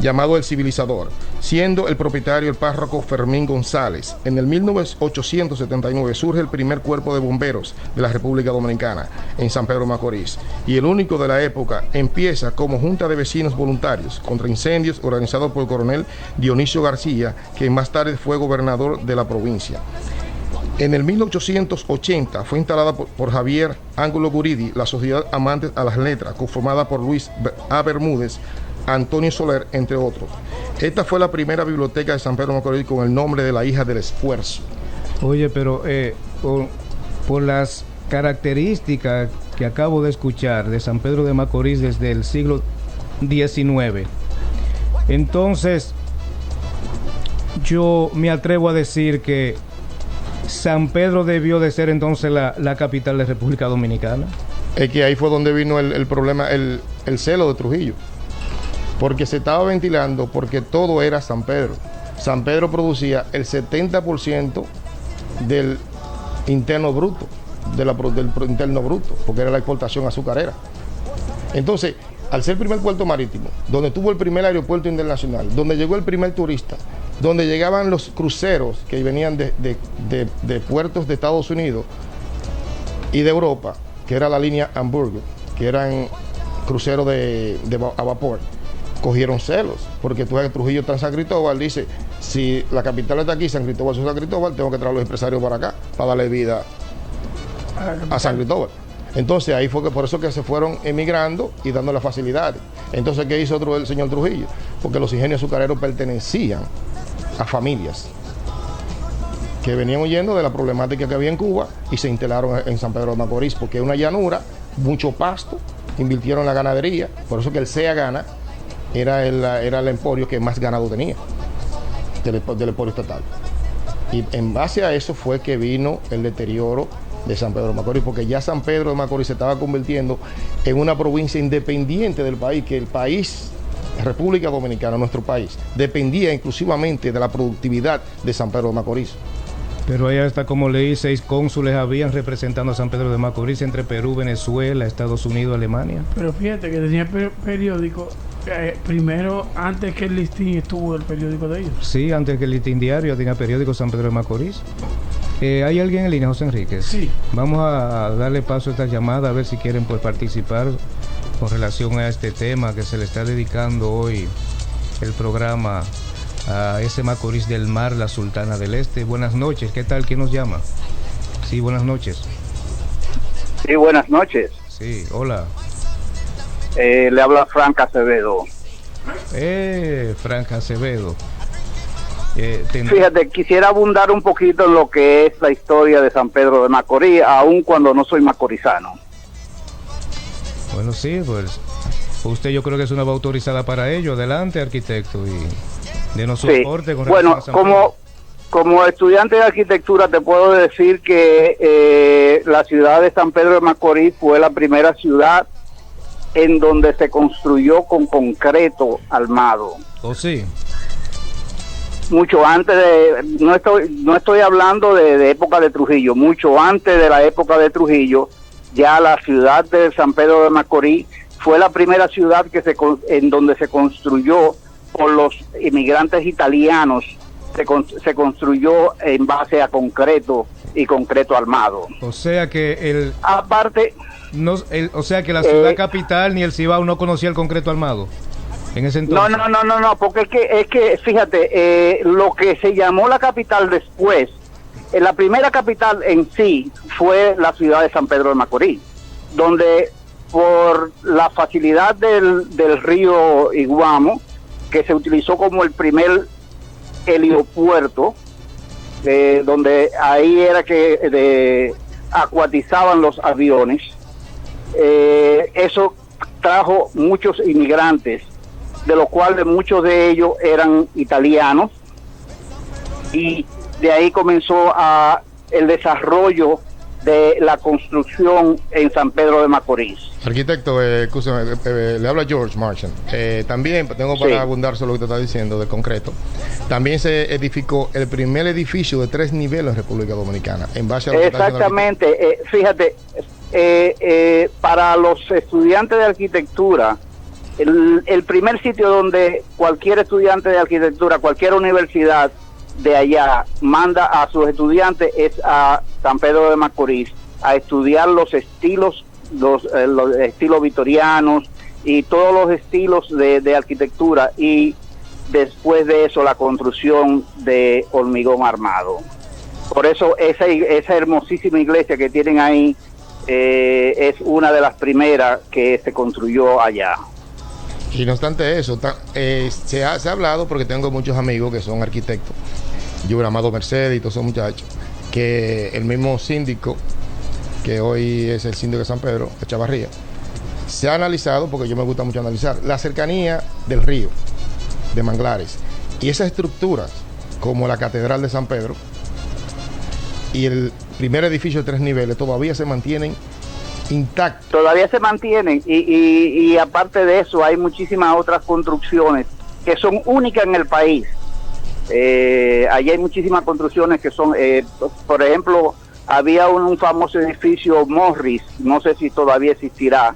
llamado El Civilizador, siendo el propietario el párroco Fermín González. En el 1879 surge el primer cuerpo de bomberos de la República Dominicana en San Pedro de Macorís, y el único de la época. Empieza como junta de vecinos voluntarios contra incendios organizado por el coronel Dionisio García, que más tarde fue gobernador de la provincia. En el 1880 fue instalada por Javier Ángulo Guridi la Sociedad Amantes a las Letras, conformada por Luis A. Bermúdez, Antonio Soler, entre otros. Esta fue la primera biblioteca de San Pedro de Macorís con el nombre de la hija del esfuerzo. Oye, pero por las características que acabo de escuchar de San Pedro de Macorís desde el siglo XIX, entonces yo me atrevo a decir que San Pedro debió de ser entonces la capital de República Dominicana. Es que ahí fue donde vino el problema, el celo de Trujillo, porque se estaba ventilando, porque todo era San Pedro. San Pedro producía el 70% del interno bruto. del Producto Interno Bruto, porque era la exportación azucarera. Entonces, al ser el primer puerto marítimo, donde tuvo el primer aeropuerto internacional, donde llegó el primer turista, donde llegaban los cruceros que venían de puertos de Estados Unidos y de Europa, que era la línea Hamburgo, que eran cruceros a vapor, cogieron celos, porque tú sabes que Trujillo está en San Cristóbal, dice, si la capital está aquí, San Cristóbal es San Cristóbal, tengo que traer a los empresarios para acá, para darle vida a San Cristóbal. Entonces ahí fue que por eso que se fueron emigrando y dando las facilidades. Entonces, ¿qué hizo el señor Trujillo? Porque los ingenios azucareros pertenecían a familias que venían huyendo de la problemática que había en Cuba y se instalaron en San Pedro de Macorís, porque es una llanura, mucho pasto, invirtieron en la ganadería, por eso que el Sea Gana era el emporio que más ganado tenía del emporio estatal. Y en base a eso fue que vino el deterioro de San Pedro de Macorís, porque ya San Pedro de Macorís se estaba convirtiendo en una provincia independiente del país, que el país, República Dominicana, nuestro país, dependía exclusivamente de la productividad de San Pedro de Macorís. Pero allá está, como leí, 6 cónsules habían representando a San Pedro de Macorís entre Perú, Venezuela, Estados Unidos, Alemania. Pero fíjate que tenía periódico, primero, antes que el listín estuvo el periódico de ellos. Sí, antes que el listín diario tenía periódico San Pedro de Macorís. ¿Hay alguien en línea, José Enríquez? Sí. Vamos a darle paso a esta llamada, a ver si quieren pues participar con relación a este tema que se le está dedicando hoy el programa a ese Macorís del Mar, la Sultana del Este. Buenas noches, ¿qué tal? ¿Quién nos llama? Sí, buenas noches. Sí, buenas noches. Sí, hola. Le habla Frank Acevedo. Frank Acevedo. Fíjate, quisiera abundar un poquito en lo que es la historia de San Pedro de Macorís, aun cuando no soy macorizano. Bueno, sí, pues usted yo creo que es una voz autorizada para ello. Adelante, arquitecto, y denos su aporte con relación a San Pedro. Como estudiante de arquitectura te puedo decir que la ciudad de San Pedro de Macorís fue la primera ciudad en donde se construyó con concreto armado. ¿Oh, sí? Mucho antes no estoy hablando de época de Trujillo, mucho antes de la época de Trujillo, ya la ciudad de San Pedro de Macorís fue la primera ciudad en donde se construyó por los inmigrantes italianos, se construyó en base a concreto y concreto armado. O sea que aparte, o sea que la ciudad capital ni el Cibao no conocía el concreto armado. En ese entonces. No, porque es que fíjate, lo que se llamó la capital después, la primera capital en sí fue la ciudad de San Pedro de Macorís, donde por la facilidad del río Iguamo, que se utilizó como el primer heliopuerto, donde ahí era que acuatizaban los aviones, eso trajo muchos inmigrantes, de los cuales muchos de ellos eran italianos, y de ahí comenzó el desarrollo de la construcción en San Pedro de Macorís. Arquitecto, le habla George Marchand. También tengo para abundar sobre lo que te está diciendo de concreto. También se edificó el primer edificio de 3 niveles en República Dominicana, en base a lo que exactamente. Fíjate, para los estudiantes de arquitectura, el primer sitio donde cualquier estudiante de arquitectura, cualquier universidad de allá manda a sus estudiantes es a San Pedro de Macorís a estudiar los estilos victorianos y todos los estilos de arquitectura, y después de eso la construcción de hormigón armado. Por eso esa hermosísima iglesia que tienen ahí es una de las primeras que se construyó allá. Y no obstante eso, se ha hablado, porque tengo muchos amigos que son arquitectos, yo, Amado Mercedes y todos esos muchachos, que el mismo síndico, que hoy es el síndico de San Pedro, Echavarría, se ha analizado, porque yo me gusta mucho analizar, la cercanía del río, de manglares, y esas estructuras, como la Catedral de San Pedro, y el primer edificio de 3 niveles, todavía se mantienen intactos. Todavía se mantienen, y aparte de eso hay muchísimas otras construcciones que son únicas en el país. Allí hay muchísimas construcciones que son, por ejemplo, había un famoso edificio Morris, no sé si todavía existirá,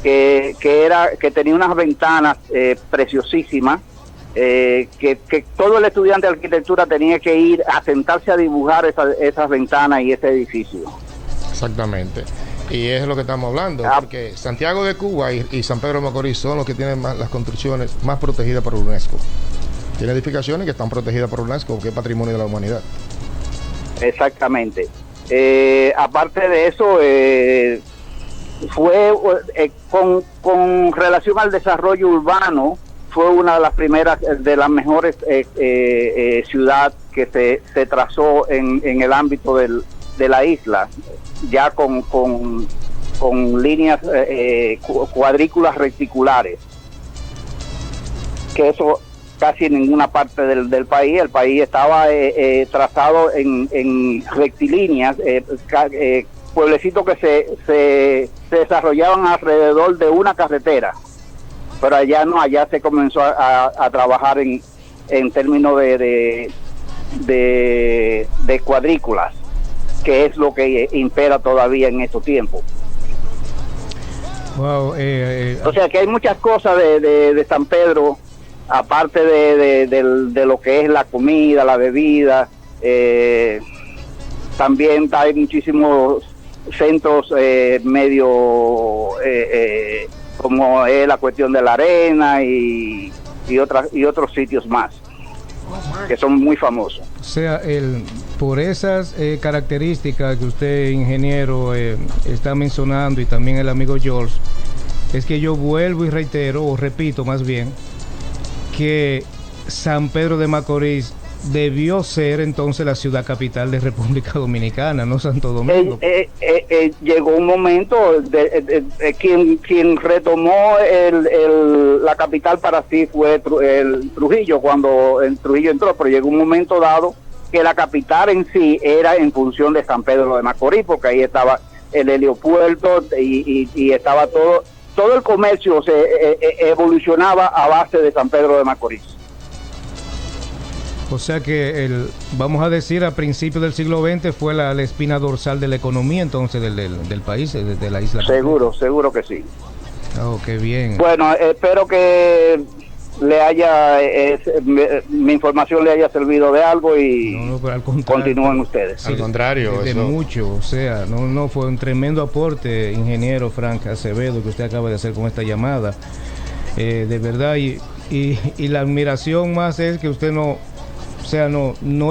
que tenía unas ventanas preciosísimas, que todo el estudiante de arquitectura tenía que ir a sentarse a dibujar esas ventanas y ese edificio. Exactamente. Y es lo que estamos hablando, porque Santiago de Cuba y San Pedro de Macorís son los que tienen las construcciones más protegidas por UNESCO. Tiene edificaciones que están protegidas por UNESCO, que es patrimonio de la humanidad. Exactamente. Aparte de eso, fue con relación al desarrollo urbano, fue una de las primeras, de las mejores ciudades que se trazó en el ámbito de la isla, ya con líneas cuadrículas reticulares, que eso casi en ninguna parte del país. El país estaba trazado en rectilíneas, pueblecitos que se desarrollaban alrededor de una carretera, pero allá no, allá se comenzó a trabajar en términos de cuadrículas, que es lo que impera todavía en estos tiempos. Wow, o sea que hay muchas cosas de San Pedro, aparte de lo que es la comida, la bebida. También hay muchísimos centros medio como es la cuestión de la arena y otros sitios más que son muy famosos. O sea, por esas características que usted, ingeniero, está mencionando, y también el amigo George, es que yo vuelvo y reitero, o repito más bien, que San Pedro de Macorís debió ser entonces la ciudad capital de República Dominicana, no Santo Domingo. Llegó un momento, quien retomó la capital para sí fue el Trujillo, cuando el Trujillo entró, pero llegó un momento dado que la capital en sí era en función de San Pedro de Macorís, porque ahí estaba el heliopuerto y estaba todo el comercio se evolucionaba a base de San Pedro de Macorís. O sea que vamos a decir, a principios del siglo XX fue la espina dorsal de la economía entonces del país, de la isla. Seguro que sí. Oh, qué bien. Bueno, espero que mi información le haya servido de algo y continúen ustedes. Sí, al contrario, de mucho, o sea, no fue un tremendo aporte, ingeniero Frank Acevedo, que usted acaba de hacer con esta llamada. De verdad, y la admiración más es que usted no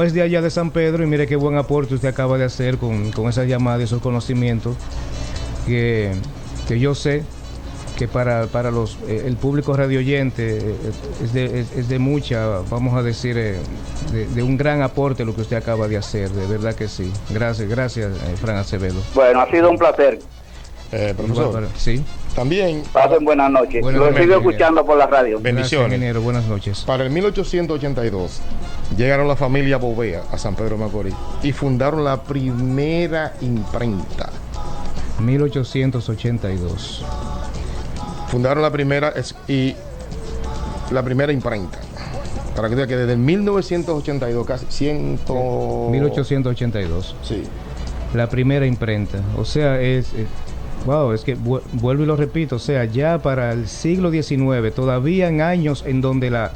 es de allá de San Pedro, y mire qué buen aporte usted acaba de hacer con esa llamada y esos conocimientos que yo sé que para el público radioyente es de mucha, vamos a decir, de un gran aporte lo que usted acaba de hacer, de verdad que sí. Gracias, Fran Acevedo. Bueno, ha sido un placer. Profesor, sí. También pasen buenas noches. Lo sigo escuchando por la radio. Bendiciones. Gracias, ingeniero. Buenas noches. Para el 1882 llegaron la familia Bovea a San Pedro de Macorís y fundaron la primera imprenta. 1882. Fundaron la primera imprenta. Para que diga que desde el 1982, casi 1882. Sí. La primera imprenta. O sea, wow, es que vuelvo y lo repito, o sea, ya para el siglo XIX, todavía en años en donde la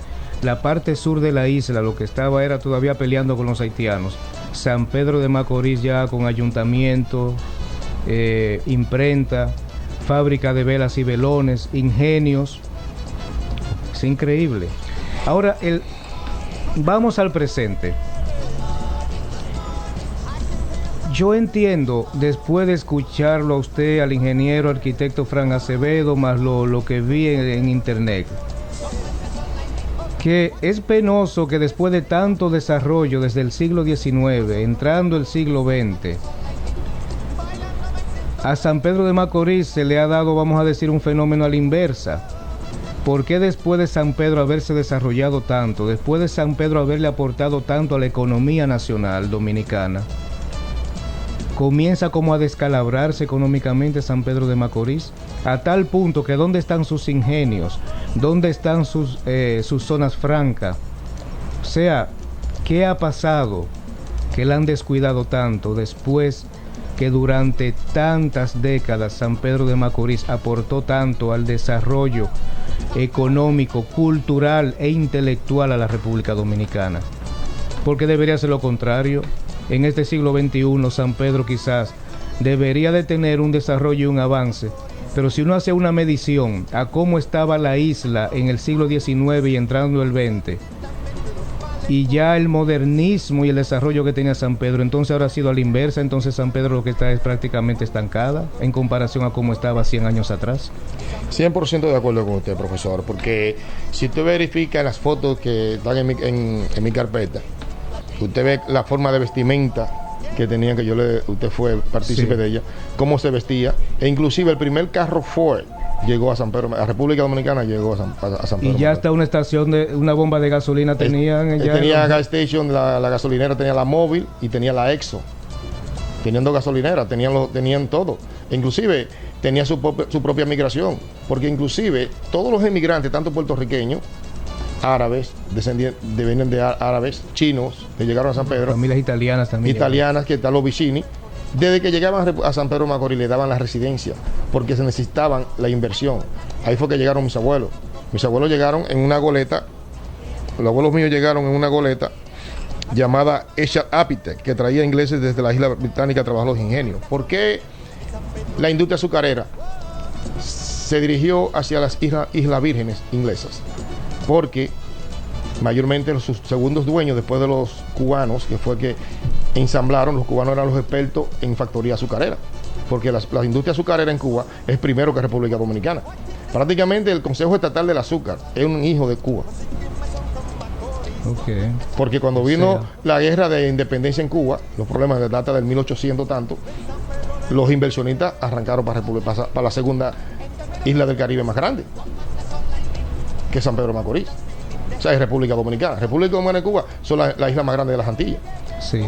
parte sur de la isla lo que estaba era todavía peleando con los haitianos. San Pedro de Macorís ya con ayuntamiento, imprenta, fábrica de velas y velones, ingenios. Es increíble. Ahora, vamos al presente. Yo entiendo, después de escucharlo a usted, al ingeniero arquitecto Fran Acevedo, más lo que vi en internet, que es penoso que después de tanto desarrollo desde el siglo XIX, entrando el siglo XX, a San Pedro de Macorís se le ha dado, vamos a decir, un fenómeno a la inversa. ¿Por qué después de San Pedro haberse desarrollado tanto, después de San Pedro haberle aportado tanto a la economía nacional dominicana, comienza como a descalabrarse económicamente San Pedro de Macorís? A tal punto que ¿dónde están sus ingenios? ¿Dónde están sus zonas francas? O sea, ¿qué ha pasado? que la han descuidado tanto después que durante tantas décadas San Pedro de Macorís aportó tanto al desarrollo económico, cultural e intelectual a la República Dominicana? Porque debería ser lo contrario. En este siglo XXI San Pedro quizás debería de tener un desarrollo y un avance, pero si uno hace una medición a cómo estaba la isla en el siglo XIX y entrando el XX, y ya el modernismo y el desarrollo que tenía San Pedro, entonces ahora ha sido a la inversa. Entonces San Pedro lo que está es prácticamente estancada en comparación a cómo estaba 100 años atrás. 100% de acuerdo con usted, profesor, porque si usted verifica las fotos que están en mi carpeta, usted ve la forma de vestimenta que tenían, que usted fue partícipe de ella, cómo se vestía, e inclusive el primer carro Ford llegó a San Pedro, a República Dominicana llegó a San Pedro. Y ya hasta una estación una bomba de gasolina tenían. Tenía gas station, la gasolinera tenía la móvil y tenía la Exxon. Tenían 2 gasolineras, tenían todo. E inclusive tenía su propia migración, porque inclusive todos los emigrantes, tanto puertorriqueños, árabes, vienen de árabes, chinos, que llegaron a San Pedro. Familias italianas también. Italianas, que están los vicini. Desde que llegaban a San Pedro de Macorís le daban la residencia, porque se necesitaban la inversión. Ahí fue que llegaron mis abuelos. Mis abuelos llegaron en una goleta, los abuelos míos llegaron en una goleta llamada Echar Apitec, que traía ingleses desde la isla británica a trabajar los ingenios. ¿Por qué la industria azucarera se dirigió hacia las Islas Vírgenes inglesas? Porque mayormente sus segundos dueños, después de los cubanos, que fue que ensamblaron, los cubanos eran los expertos en factoría azucarera, porque la industria azucarera en Cuba es primero que República Dominicana. Prácticamente el Consejo Estatal del Azúcar es un hijo de Cuba. Porque cuando vino la guerra de independencia en Cuba, los problemas de data del 1800 tanto, los inversionistas arrancaron para la segunda isla del Caribe más grande, que es San Pedro de Macorís. O sea, es República Dominicana. República Dominicana y Cuba son la isla más grande de las Antillas. Sí.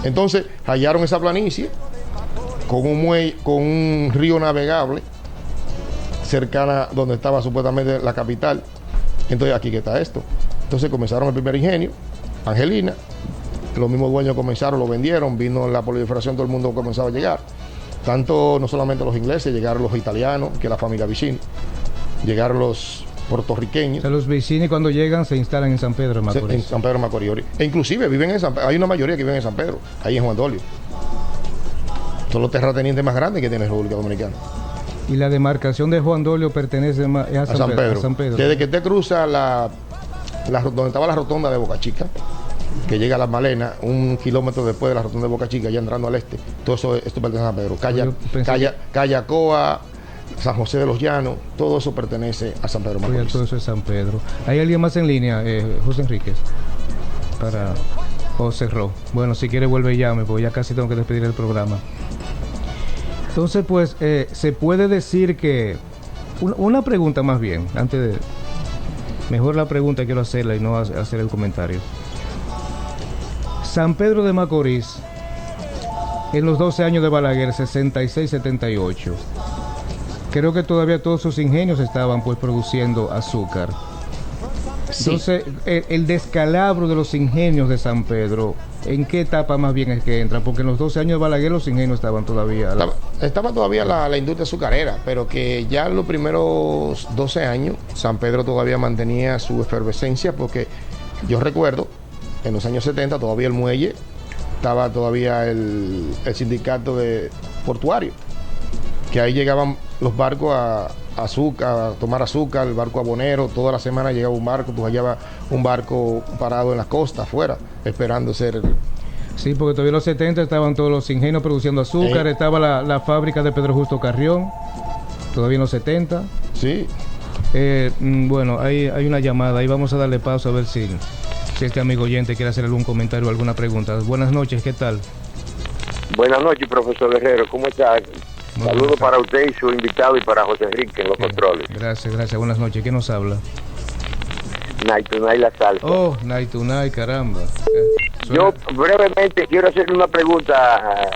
Entonces hallaron esa planicie con un río navegable cercana donde estaba supuestamente la capital. Entonces aquí que está esto. Entonces comenzaron el primer ingenio, Angelina. Los mismos dueños comenzaron, lo vendieron, vino la proliferación, todo el mundo comenzaba a llegar. Tanto no solamente los ingleses, llegaron los italianos, que es la familia Vicini, llegaron los puertorriqueños. O sea, los Vicini cuando llegan se instalan en San Pedro de Macorís. En San Pedro de Macorís. E inclusive viven en San Pedro. Hay una mayoría que viven en San Pedro, ahí en Juan Dolio. Son los terratenientes más grandes que tiene la República Dominicana. Y la demarcación de Juan Dolio pertenece a San Pedro. A San Pedro. Desde que usted cruza donde estaba la rotonda de Boca Chica, que llega a Las Malenas, 1 kilómetro después de la rotonda de Boca Chica, ya entrando al este, todo esto pertenece a San Pedro. Callacoa, San José de los Llanos, todo eso pertenece a San Pedro Macorís. Todo eso es San Pedro. ¿Hay alguien más en línea, José Enríquez? ¿O cerró? Bueno, si quiere vuelve y llame, porque ya casi tengo que despedir el programa. Entonces, pues, se puede decir que... Una pregunta más bien, antes de... Mejor la pregunta quiero hacerla y no hacer el comentario. San Pedro de Macorís, en los 12 años de Balaguer, 66-78... creo que todavía todos sus ingenios estaban pues produciendo azúcar. Sí. Entonces, el descalabro de los ingenios de San Pedro, ¿en qué etapa más bien es que entra? Porque en los 12 años de Balaguer los ingenios estaban todavía... Estaba todavía la industria azucarera, pero que ya en los primeros 12 años San Pedro todavía mantenía su efervescencia, porque yo recuerdo, en los años 70 todavía el muelle, estaba todavía el sindicato de portuario, que ahí llegaban los barcos a tomar azúcar, el barco abonero, toda la semana llegaba un barco, tú hallabas un barco parado en la costa, afuera, esperando ser... Sí, porque todavía en los 70 estaban todos los ingenios produciendo azúcar, estaba la fábrica de Pedro Justo Carrión, todavía en los 70. Sí. Bueno, hay una llamada, ahí vamos a darle pausa a ver si este amigo oyente quiere hacer algún comentario o alguna pregunta. Buenas noches, ¿qué tal? Buenas noches, profesor Guerrero, ¿cómo está? Saludos para usted y su invitado y para José Enrique en los controles. Gracias, buenas noches. ¿Quién nos habla? Night to Night La Salsa. Oh, Night to Night, caramba. Yo brevemente quiero hacerle una pregunta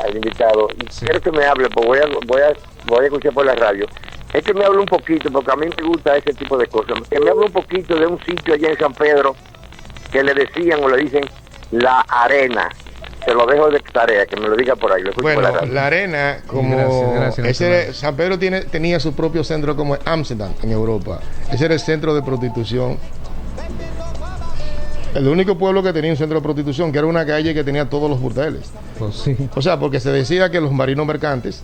al invitado. Sí. Quiero que me hable, pues voy a escuchar por la radio. Es que me hable un poquito, porque a mí me gusta ese tipo de cosas. Que me hable un poquito de un sitio allá en San Pedro que le decían o le dicen La Arena. Se lo dejo de tarea, que me lo diga por ahí. Lo escucho Bueno, por la radio. la arena, como Gracias, San Pedro tenía su propio centro como Ámsterdam en Europa. Ese era el centro de prostitución. El único pueblo que tenía un centro de prostitución, que era una calle que tenía todos los burdeles. Pues sí. O sea, porque se decía que los marinos mercantes,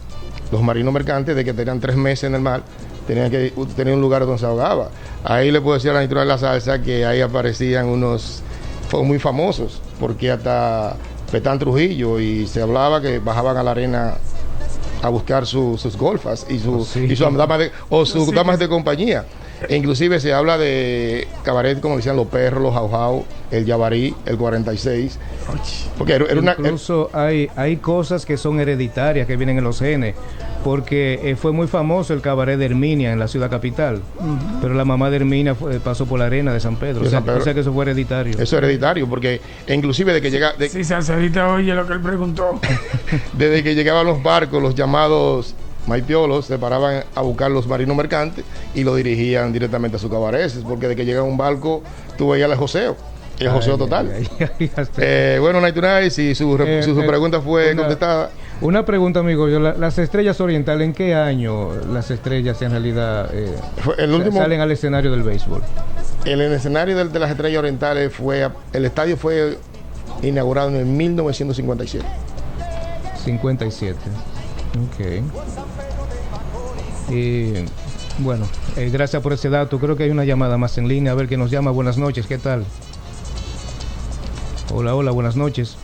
de que tenían 3 meses en el mar, tenían que tener un lugar donde se ahogaba. Ahí le puedo decir a la Nitrona de la Salsa que ahí aparecían unos muy famosos, porque hasta Petán Trujillo, y se hablaba que bajaban a la arena a buscar sus golfas y sus damas de compañía. E inclusive se habla de cabaret, como decían los perros, los jaujau, el yabarí, el 46. Porque incluso hay cosas que son hereditarias, que vienen en los genes, porque fue muy famoso el cabaret de Herminia en la ciudad capital, pero la mamá de Herminia pasó por la arena de San Pedro, o sea que eso fue hereditario. Eso es hereditario, porque inclusive de que llega... Si Salsadita oye lo que él preguntó. Desde que llegaban los barcos, los llamados maipiolos, se paraban a buscar los marinos mercantes y lo dirigían directamente a sus cabaretes, porque de que llega un barco, tú veías el joseo total. Bueno, Night Tonight, si su pregunta fue contestada. Una pregunta, amigo, las estrellas orientales, ¿en qué año las estrellas en realidad salen al escenario del béisbol? El escenario de las estrellas orientales el estadio fue inaugurado en el 1957. 57. Ok. Bueno, gracias por ese dato. Creo que hay una llamada más en línea. A ver, que nos llama. Buenas noches, ¿qué tal? Hola, buenas noches.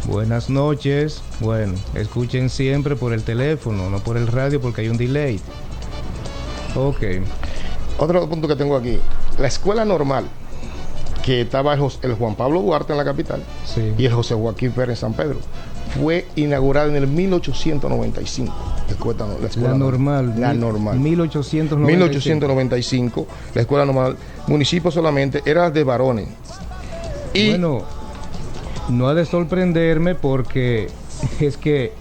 Buenas noches. Bueno, escuchen siempre por el teléfono, no por el radio, porque hay un delay. Ok. Otro punto que tengo aquí. La escuela normal, que estaba el Juan Pablo Duarte en la capital, sí, y el José Joaquín Pérez en San Pedro, fue inaugurada en el 1895. La escuela normal. 1895, la escuela normal. Municipio solamente era de varones. Y bueno, no ha de sorprenderme, porque es que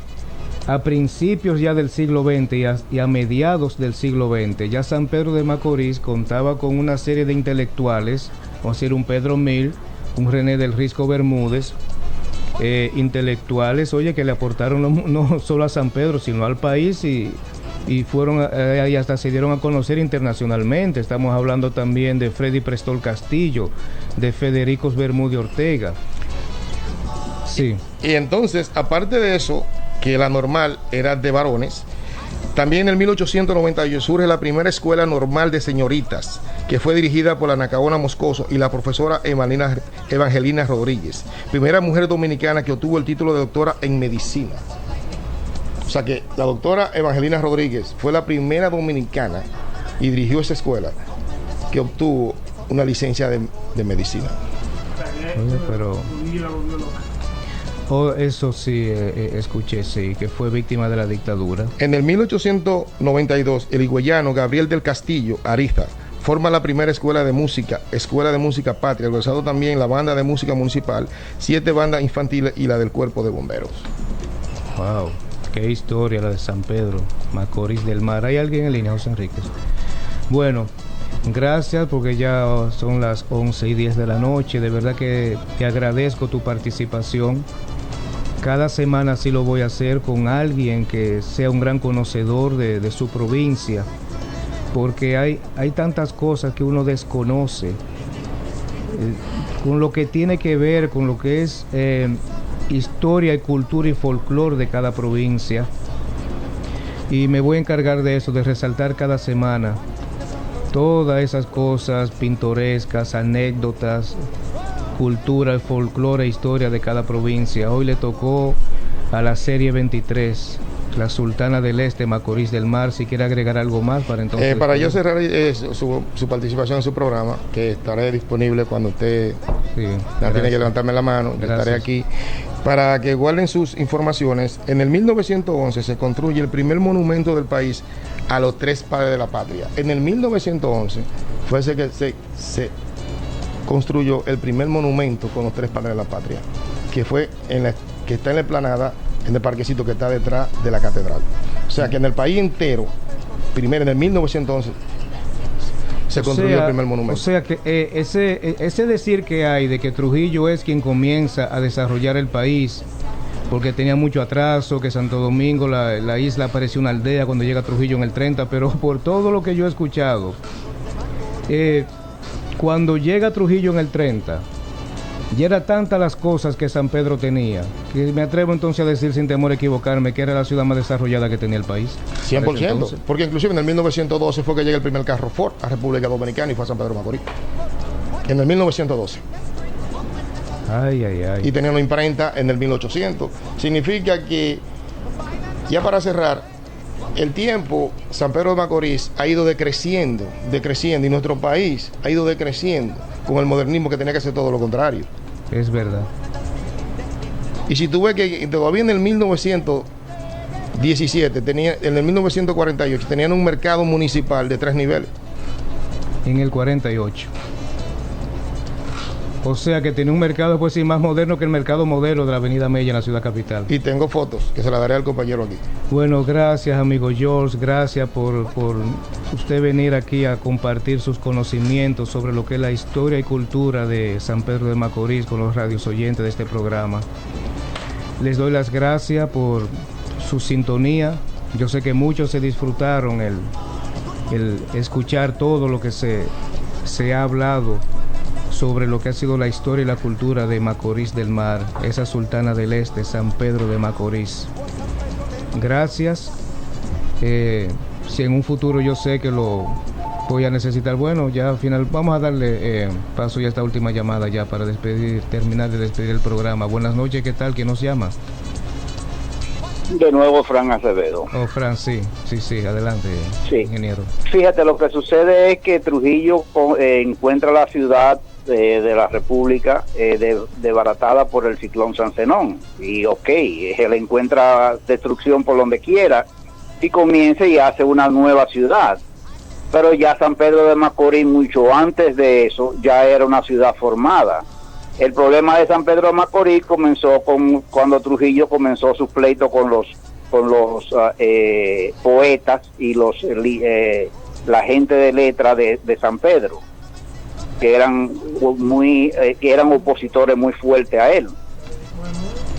a principios ya del siglo XX y a mediados del siglo XX, ya San Pedro de Macorís contaba con una serie de intelectuales, vamos a decir un Pedro Mil, un René del Risco Bermúdez, intelectuales, oye, que le aportaron no solo a San Pedro, sino al país, y fueron y hasta se dieron a conocer internacionalmente. Estamos hablando también de Freddy Prestol Castillo, de Federico Bermúdez Ortega. Sí. Y entonces, aparte de eso, que la normal era de varones, también en el 1898 surge la primera escuela normal de señoritas, que fue dirigida por la Nacaona Moscoso y la profesora Evangelina Rodríguez, primera mujer dominicana que obtuvo el título de doctora en medicina. O sea que la doctora Evangelina Rodríguez fue la primera dominicana y dirigió esa escuela que obtuvo una licencia de medicina. Oye, pero eso sí, escuché, sí, que fue víctima de la dictadura. En el 1892, el higüeyano Gabriel del Castillo Ariza forma la primera escuela de música patria, organizado también la banda de música municipal, 7 bandas infantiles y la del cuerpo de bomberos. Wow, qué historia la de San Pedro Macorís del Mar. ¿Hay alguien en línea, José Enríquez? Bueno, gracias, porque ya son las 11:10 de la noche. De verdad que te agradezco tu participación. Cada semana así lo voy a hacer con alguien que sea un gran conocedor de su provincia, porque hay tantas cosas que uno desconoce con lo que tiene que ver con lo que es historia y cultura y folclore de cada provincia, y me voy a encargar de eso, de resaltar cada semana todas esas cosas pintorescas, anécdotas, cultura, folclore e historia de cada provincia. Hoy le tocó a la serie 23, la Sultana del Este, Macorís del Mar. Si quiere agregar algo más para entonces... para yo cerrar su participación en su programa, que estaré disponible cuando usted tiene que levantarme la mano, estaré aquí, para que guarden sus informaciones. En el 1911 se construye el primer monumento del país a los 3 padres de la patria. En el 1911 fue ese que se construyó el primer monumento con los 3 padres de la patria, que fue que está en la explanada, en el parquecito que está detrás de la catedral. O sea que en el país entero, primero en el 1911, se construyó el primer monumento. O sea que ese decir que hay de que Trujillo es quien comienza a desarrollar el país, porque tenía mucho atraso, que Santo Domingo, la isla, parecía una aldea cuando llega Trujillo en el 30, pero por todo lo que yo he escuchado, cuando llega Trujillo en el 30, ya era tantas las cosas que San Pedro tenía, que me atrevo entonces a decir sin temor a equivocarme que era la ciudad más desarrollada que tenía el país. 100%, porque inclusive en el 1912 fue que llega el primer carro Ford a República Dominicana y fue a San Pedro de Macorís. En el 1912. Ay. Y tenían una imprenta en el 1800. Significa que, ya para cerrar, el tiempo, San Pedro de Macorís ha ido decreciendo, y nuestro país ha ido decreciendo con el modernismo que tenía que hacer todo lo contrario. Es verdad. Y si tú ves que todavía en el 1917, en el 1948, tenían un mercado municipal de 3 niveles. En el 48. O sea que tenía un mercado pues sí más moderno que el mercado modelo de la Avenida Mella en la ciudad capital. Y tengo fotos que se las daré al compañero aquí. Bueno, gracias amigo George, gracias por usted venir aquí a compartir sus conocimientos sobre lo que es la historia y cultura de San Pedro de Macorís con los radios oyentes de este programa. Les doy las gracias por su sintonía. Yo sé que muchos se disfrutaron el escuchar todo lo que se ha hablado sobre lo que ha sido la historia y la cultura de Macorís del Mar, esa sultana del este, San Pedro de Macorís. Gracias. Si en un futuro yo sé que lo voy a necesitar, bueno, ya al final vamos a darle paso ya a esta última llamada ya para terminar de despedir el programa. Buenas noches, ¿qué tal? ¿Quién nos llama? De nuevo, Fran Acevedo. Oh, Fran, sí, adelante, sí. Ingeniero. Fíjate, lo que sucede es que Trujillo encuentra la ciudad de la República desbaratada por el ciclón San Zenón, y él encuentra destrucción por donde quiera y comienza y hace una nueva ciudad. Pero ya San Pedro de Macorís, mucho antes de eso, ya era una ciudad formada. El problema de San Pedro de Macorís comenzó cuando Trujillo comenzó su pleito con los poetas y la gente de letra de San Pedro, que eran opositores muy fuertes a él.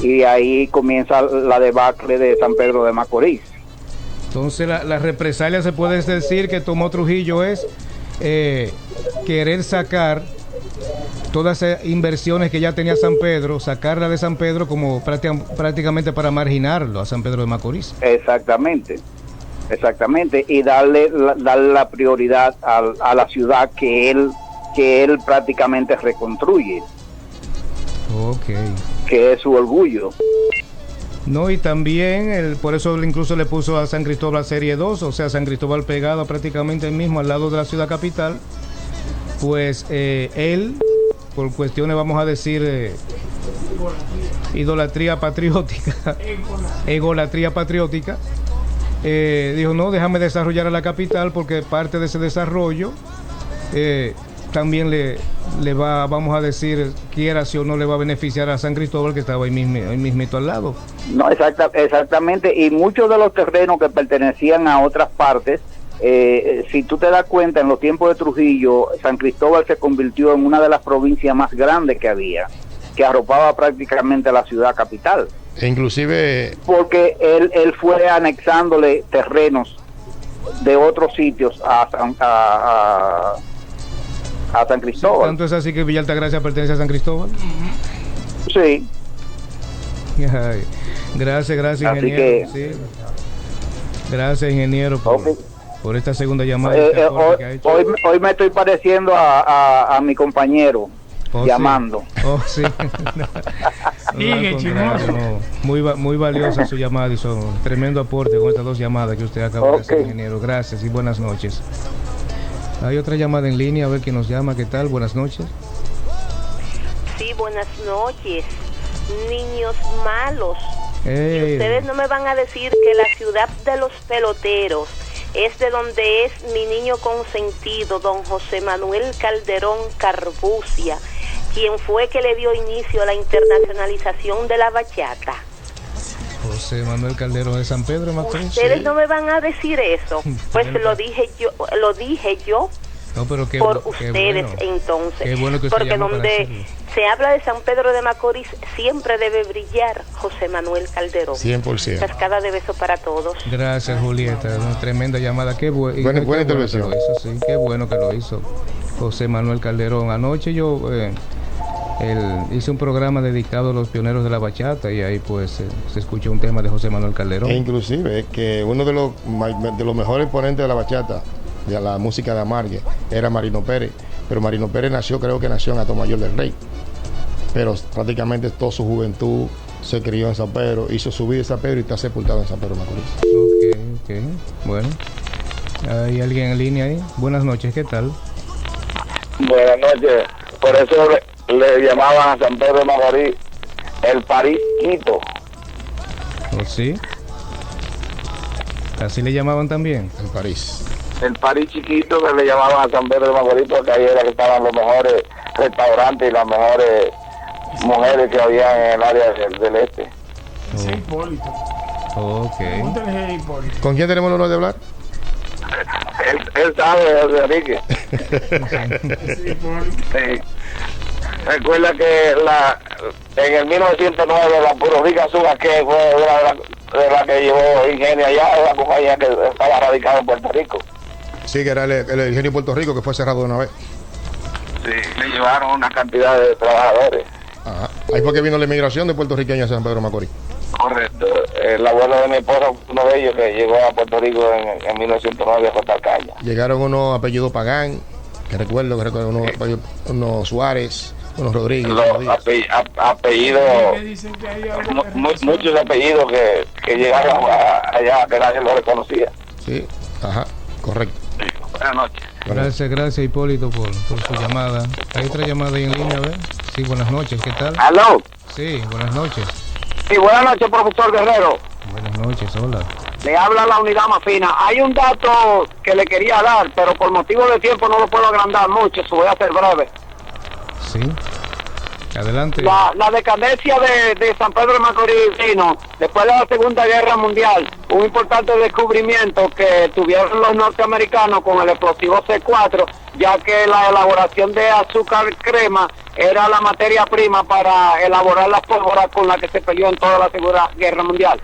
Y ahí comienza la debacle de San Pedro de Macorís. Entonces la represalia, se puede decir, que tomó Trujillo es querer sacar todas esas inversiones que ya tenía San Pedro, sacarla de San Pedro como prácticamente para marginarlo a San Pedro de Macorís. Exactamente, y darle la prioridad a la ciudad que él prácticamente reconstruye. Que es su orgullo. No, y también por eso incluso le puso a San Cristóbal Serie 2, o sea, San Cristóbal pegado prácticamente mismo al lado de la ciudad capital. Pues él, por cuestiones, vamos a decir, idolatría patriótica, egolatría patriótica, dijo, no, déjame desarrollar a la capital, porque parte de ese desarrollo también le va, vamos a decir, quiera si o no, le va a beneficiar a San Cristóbal, que estaba ahí mismito al lado. No, exactamente, y muchos de los terrenos que pertenecían a otras partes, si tú te das cuenta, en los tiempos de Trujillo, San Cristóbal se convirtió en una de las provincias más grandes que había, que arropaba prácticamente a la ciudad capital. E inclusive... Porque él fue anexándole terrenos de otros sitios a San Cristóbal. Sí, ¿tanto es así que Villa Altagracia pertenece a San Cristóbal? Sí. Ay, gracias, ingeniero. Sí. Gracias, ingeniero, por esta segunda llamada. Hoy me estoy pareciendo a mi compañero llamando. Sí. Muy valiosa su llamada y son tremendo aporte con estas dos llamadas que usted acaba de hacer, ingeniero. Gracias y buenas noches. Hay otra llamada en línea, a ver quién nos llama. ¿Qué tal? Buenas noches. Sí, buenas noches. Niños malos. Y ustedes no me van a decir que la ciudad de los peloteros es de donde es mi niño consentido, don José Manuel Calderón Carbucia, quien fue que le dio inicio a la internacionalización de la bachata. José Manuel Calderón de San Pedro Macorís. Ustedes no me van a decir eso. Pues lo dije yo. por ustedes, entonces. Qué bueno que porque donde se habla de San Pedro de Macorís siempre debe brillar José Manuel Calderón. 100%. Cascada de besos para todos. Gracias, Julieta. Una tremenda llamada. Qué buena intervención. Qué bueno que lo hizo José Manuel Calderón. Anoche yo hice un programa dedicado a los pioneros de la bachata y ahí pues se escuchó un tema de José Manuel Calderón. E inclusive que uno de los mejores exponentes de la bachata, de la música de Amargue, era Marino Pérez. Pero Marino Pérez creo que nació en Atomayor del Rey. Pero prácticamente toda su juventud se crió en San Pedro, hizo su vida en San Pedro y está sepultado en San Pedro Macorís. Ok. Bueno. ¿Hay alguien en línea ahí? Buenas noches, ¿qué tal? Buenas noches. Por eso le llamaban a San Pedro de Macorís el París Quito. ¿Oh, sí? ¿Así le llamaban también? El París. El París chiquito, que le llamaban a San Pedro de Macorís, porque ahí era que estaban los mejores restaurantes y las mejores mujeres que había en el área del este. Sí, Hipólito. Ok. ¿Con quién tenemos el honor de hablar? Él sabe, José Enrique. Sí. Recuerda que en el 1909 la Puro Rica Azúcar, que fue una de la que llevó Ingenio allá, la compañía que estaba radicada en Puerto Rico. Sí, que era el Ingenio Puerto Rico, que fue cerrado de una vez. Sí, le llevaron una cantidad de trabajadores. Ajá. Ahí fue que vino la inmigración de puertorriqueños a San Pedro Macorís. Correcto. El abuelo de mi esposa, uno de ellos que llegó a Puerto Rico en 1909 a cortar caña. Llegaron unos apellidos Pagán, que recuerdo unos Suárez, unos Rodríguez. Los apellidos, muchos apellidos que llegaron allá que nadie los reconocía. Sí, ajá, correcto. Sí. Buenas noches. Gracias Hipólito por su llamada. ¿Hay otra llamada ahí en línea? A ver. Sí, buenas noches, ¿qué tal? ¿Aló? Sí, buenas noches. Sí, buenas noches, profesor Guerrero. Buenas noches, hola. Le habla la unidad más fina. Hay un dato que le quería dar, pero por motivo de tiempo no lo puedo agrandar mucho, eso voy a ser breve. Sí. Adelante. La decadencia de San Pedro de Macorís vino después de la Segunda Guerra Mundial. Un importante descubrimiento que tuvieron los norteamericanos con el explosivo C4, ya que la elaboración de azúcar crema era la materia prima para elaborar la pólvora con la que se peleó en toda la Segunda Guerra Mundial.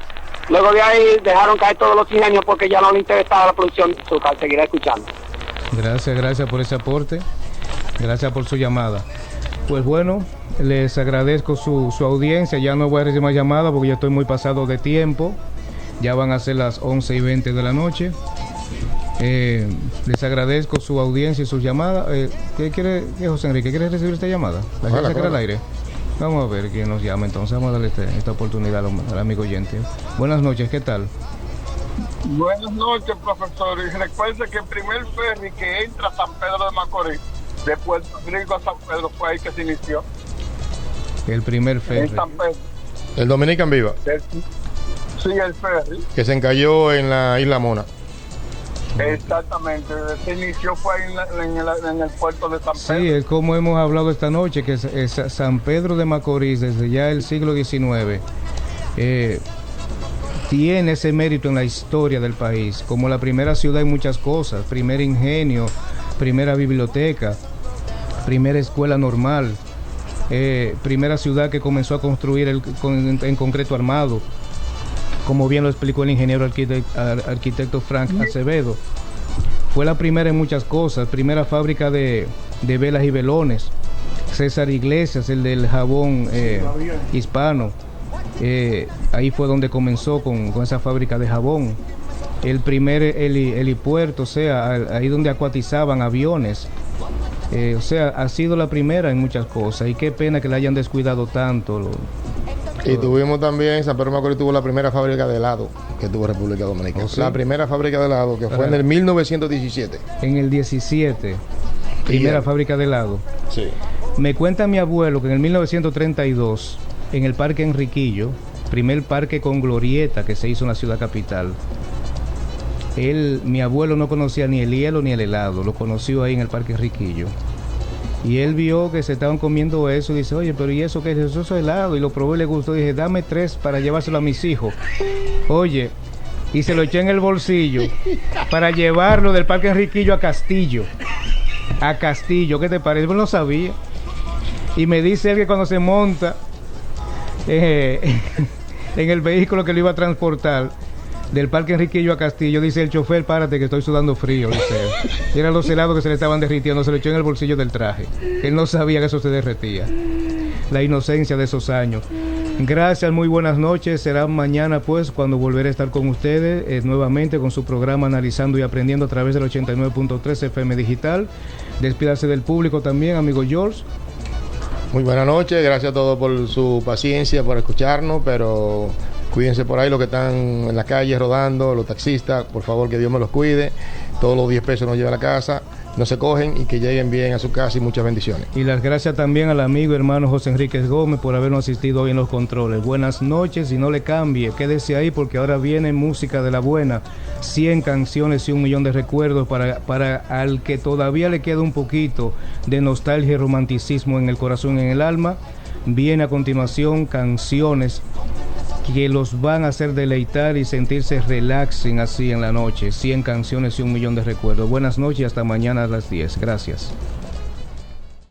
Luego de ahí dejaron caer todos los ingenios porque ya no le interesaba la producción de azúcar. Seguiré escuchando. Gracias por ese aporte. Gracias por su llamada. Pues bueno, les agradezco su audiencia. Ya no voy a recibir más llamadas porque ya estoy muy pasado de tiempo. Ya van a ser las 11:20 de la noche. Les agradezco su audiencia y sus llamadas. ¿Qué José Enrique? ¿Quiere recibir esta llamada? ¿La quiere sacar al aire? Vamos a ver quién nos llama entonces. Vamos a darle esta oportunidad al amigo oyente. Buenas noches, ¿qué tal? Buenas noches, profesor. Y recuerde que el primer ferry que entra a San Pedro de Macorís, de Puerto Rico a San Pedro, fue ahí que se inició. El primer ferry. En San Pedro. El Dominican Viva. Sí, el ferry. Que se encalló en la Isla Mona. Exactamente, se inició fue ahí en el puerto de San Pedro. Sí, es como hemos hablado esta noche, que San Pedro de Macorís, desde ya el siglo XIX, tiene ese mérito en la historia del país, como la primera ciudad en muchas cosas, primer ingenio, primera biblioteca, primera escuela normal, primera ciudad que comenzó a construir en concreto armado, como bien lo explicó el ingeniero arquitecto Frank Acevedo. Fue la primera en muchas cosas, primera fábrica de velas y velones. César Iglesias, el del jabón hispano, ahí fue donde comenzó con esa fábrica de jabón. El primer helipuerto, o sea, ahí donde acuatizaban aviones. O sea, ha sido la primera en muchas cosas, y qué pena que la hayan descuidado tanto. Y tuvimos también, San Pedro de Macorís tuvo la primera fábrica de helado que tuvo República Dominicana. ¿Sí? La primera fábrica de helado que fue en el 1917. En el 17, primera fábrica de helado. Sí. Me cuenta mi abuelo que en el 1932, en el Parque Enriquillo, primer parque con glorieta que se hizo en la ciudad capital, mi abuelo no conocía ni el hielo ni el helado, lo conoció ahí en el Parque Enriquillo. Y él vio que se estaban comiendo eso y dice, oye, pero ¿y eso qué es? Eso es helado. Y lo probó y le gustó. Y dije, dame 3 para llevárselo a mis hijos. Oye, y se lo eché en el bolsillo para llevarlo del Parque Enriquillo a Castillo. a Castillo. ¿Qué te parece? Pues no sabía. Y me dice él que cuando se monta en el vehículo que lo iba a transportar del Parque Enriquillo a Castillo, dice el chofer, párate que estoy sudando frío, dice él. Y eran los helados que se le estaban derritiendo, se lo echó en el bolsillo del traje. Él no sabía que eso se derretía. La inocencia de esos años. Gracias, muy buenas noches. Será mañana pues cuando volveré a estar con ustedes nuevamente con su programa Analizando y Aprendiendo a través del 89.3 FM Digital. Despídase del público también, amigo George. Muy buenas noches, gracias a todos por su paciencia, por escucharnos, pero cuídense por ahí los que están en la calle rodando, los taxistas, por favor que Dios me los cuide. Todos los 10 pesos nos llevan a la casa, no se cogen y que lleguen bien a su casa y muchas bendiciones. Y las gracias también al amigo hermano José Enríquez Gómez por habernos asistido hoy en los controles. Buenas noches y no le cambie, quédese ahí porque ahora viene música de la buena. 100 canciones y 1 millón de recuerdos para al que todavía le queda un poquito de nostalgia y romanticismo en el corazón, en el alma. Viene a continuación canciones que los van a hacer deleitar y sentirse relaxing así en la noche. 100 canciones y 1 millón de recuerdos. Buenas noches y hasta mañana a las 10. Gracias.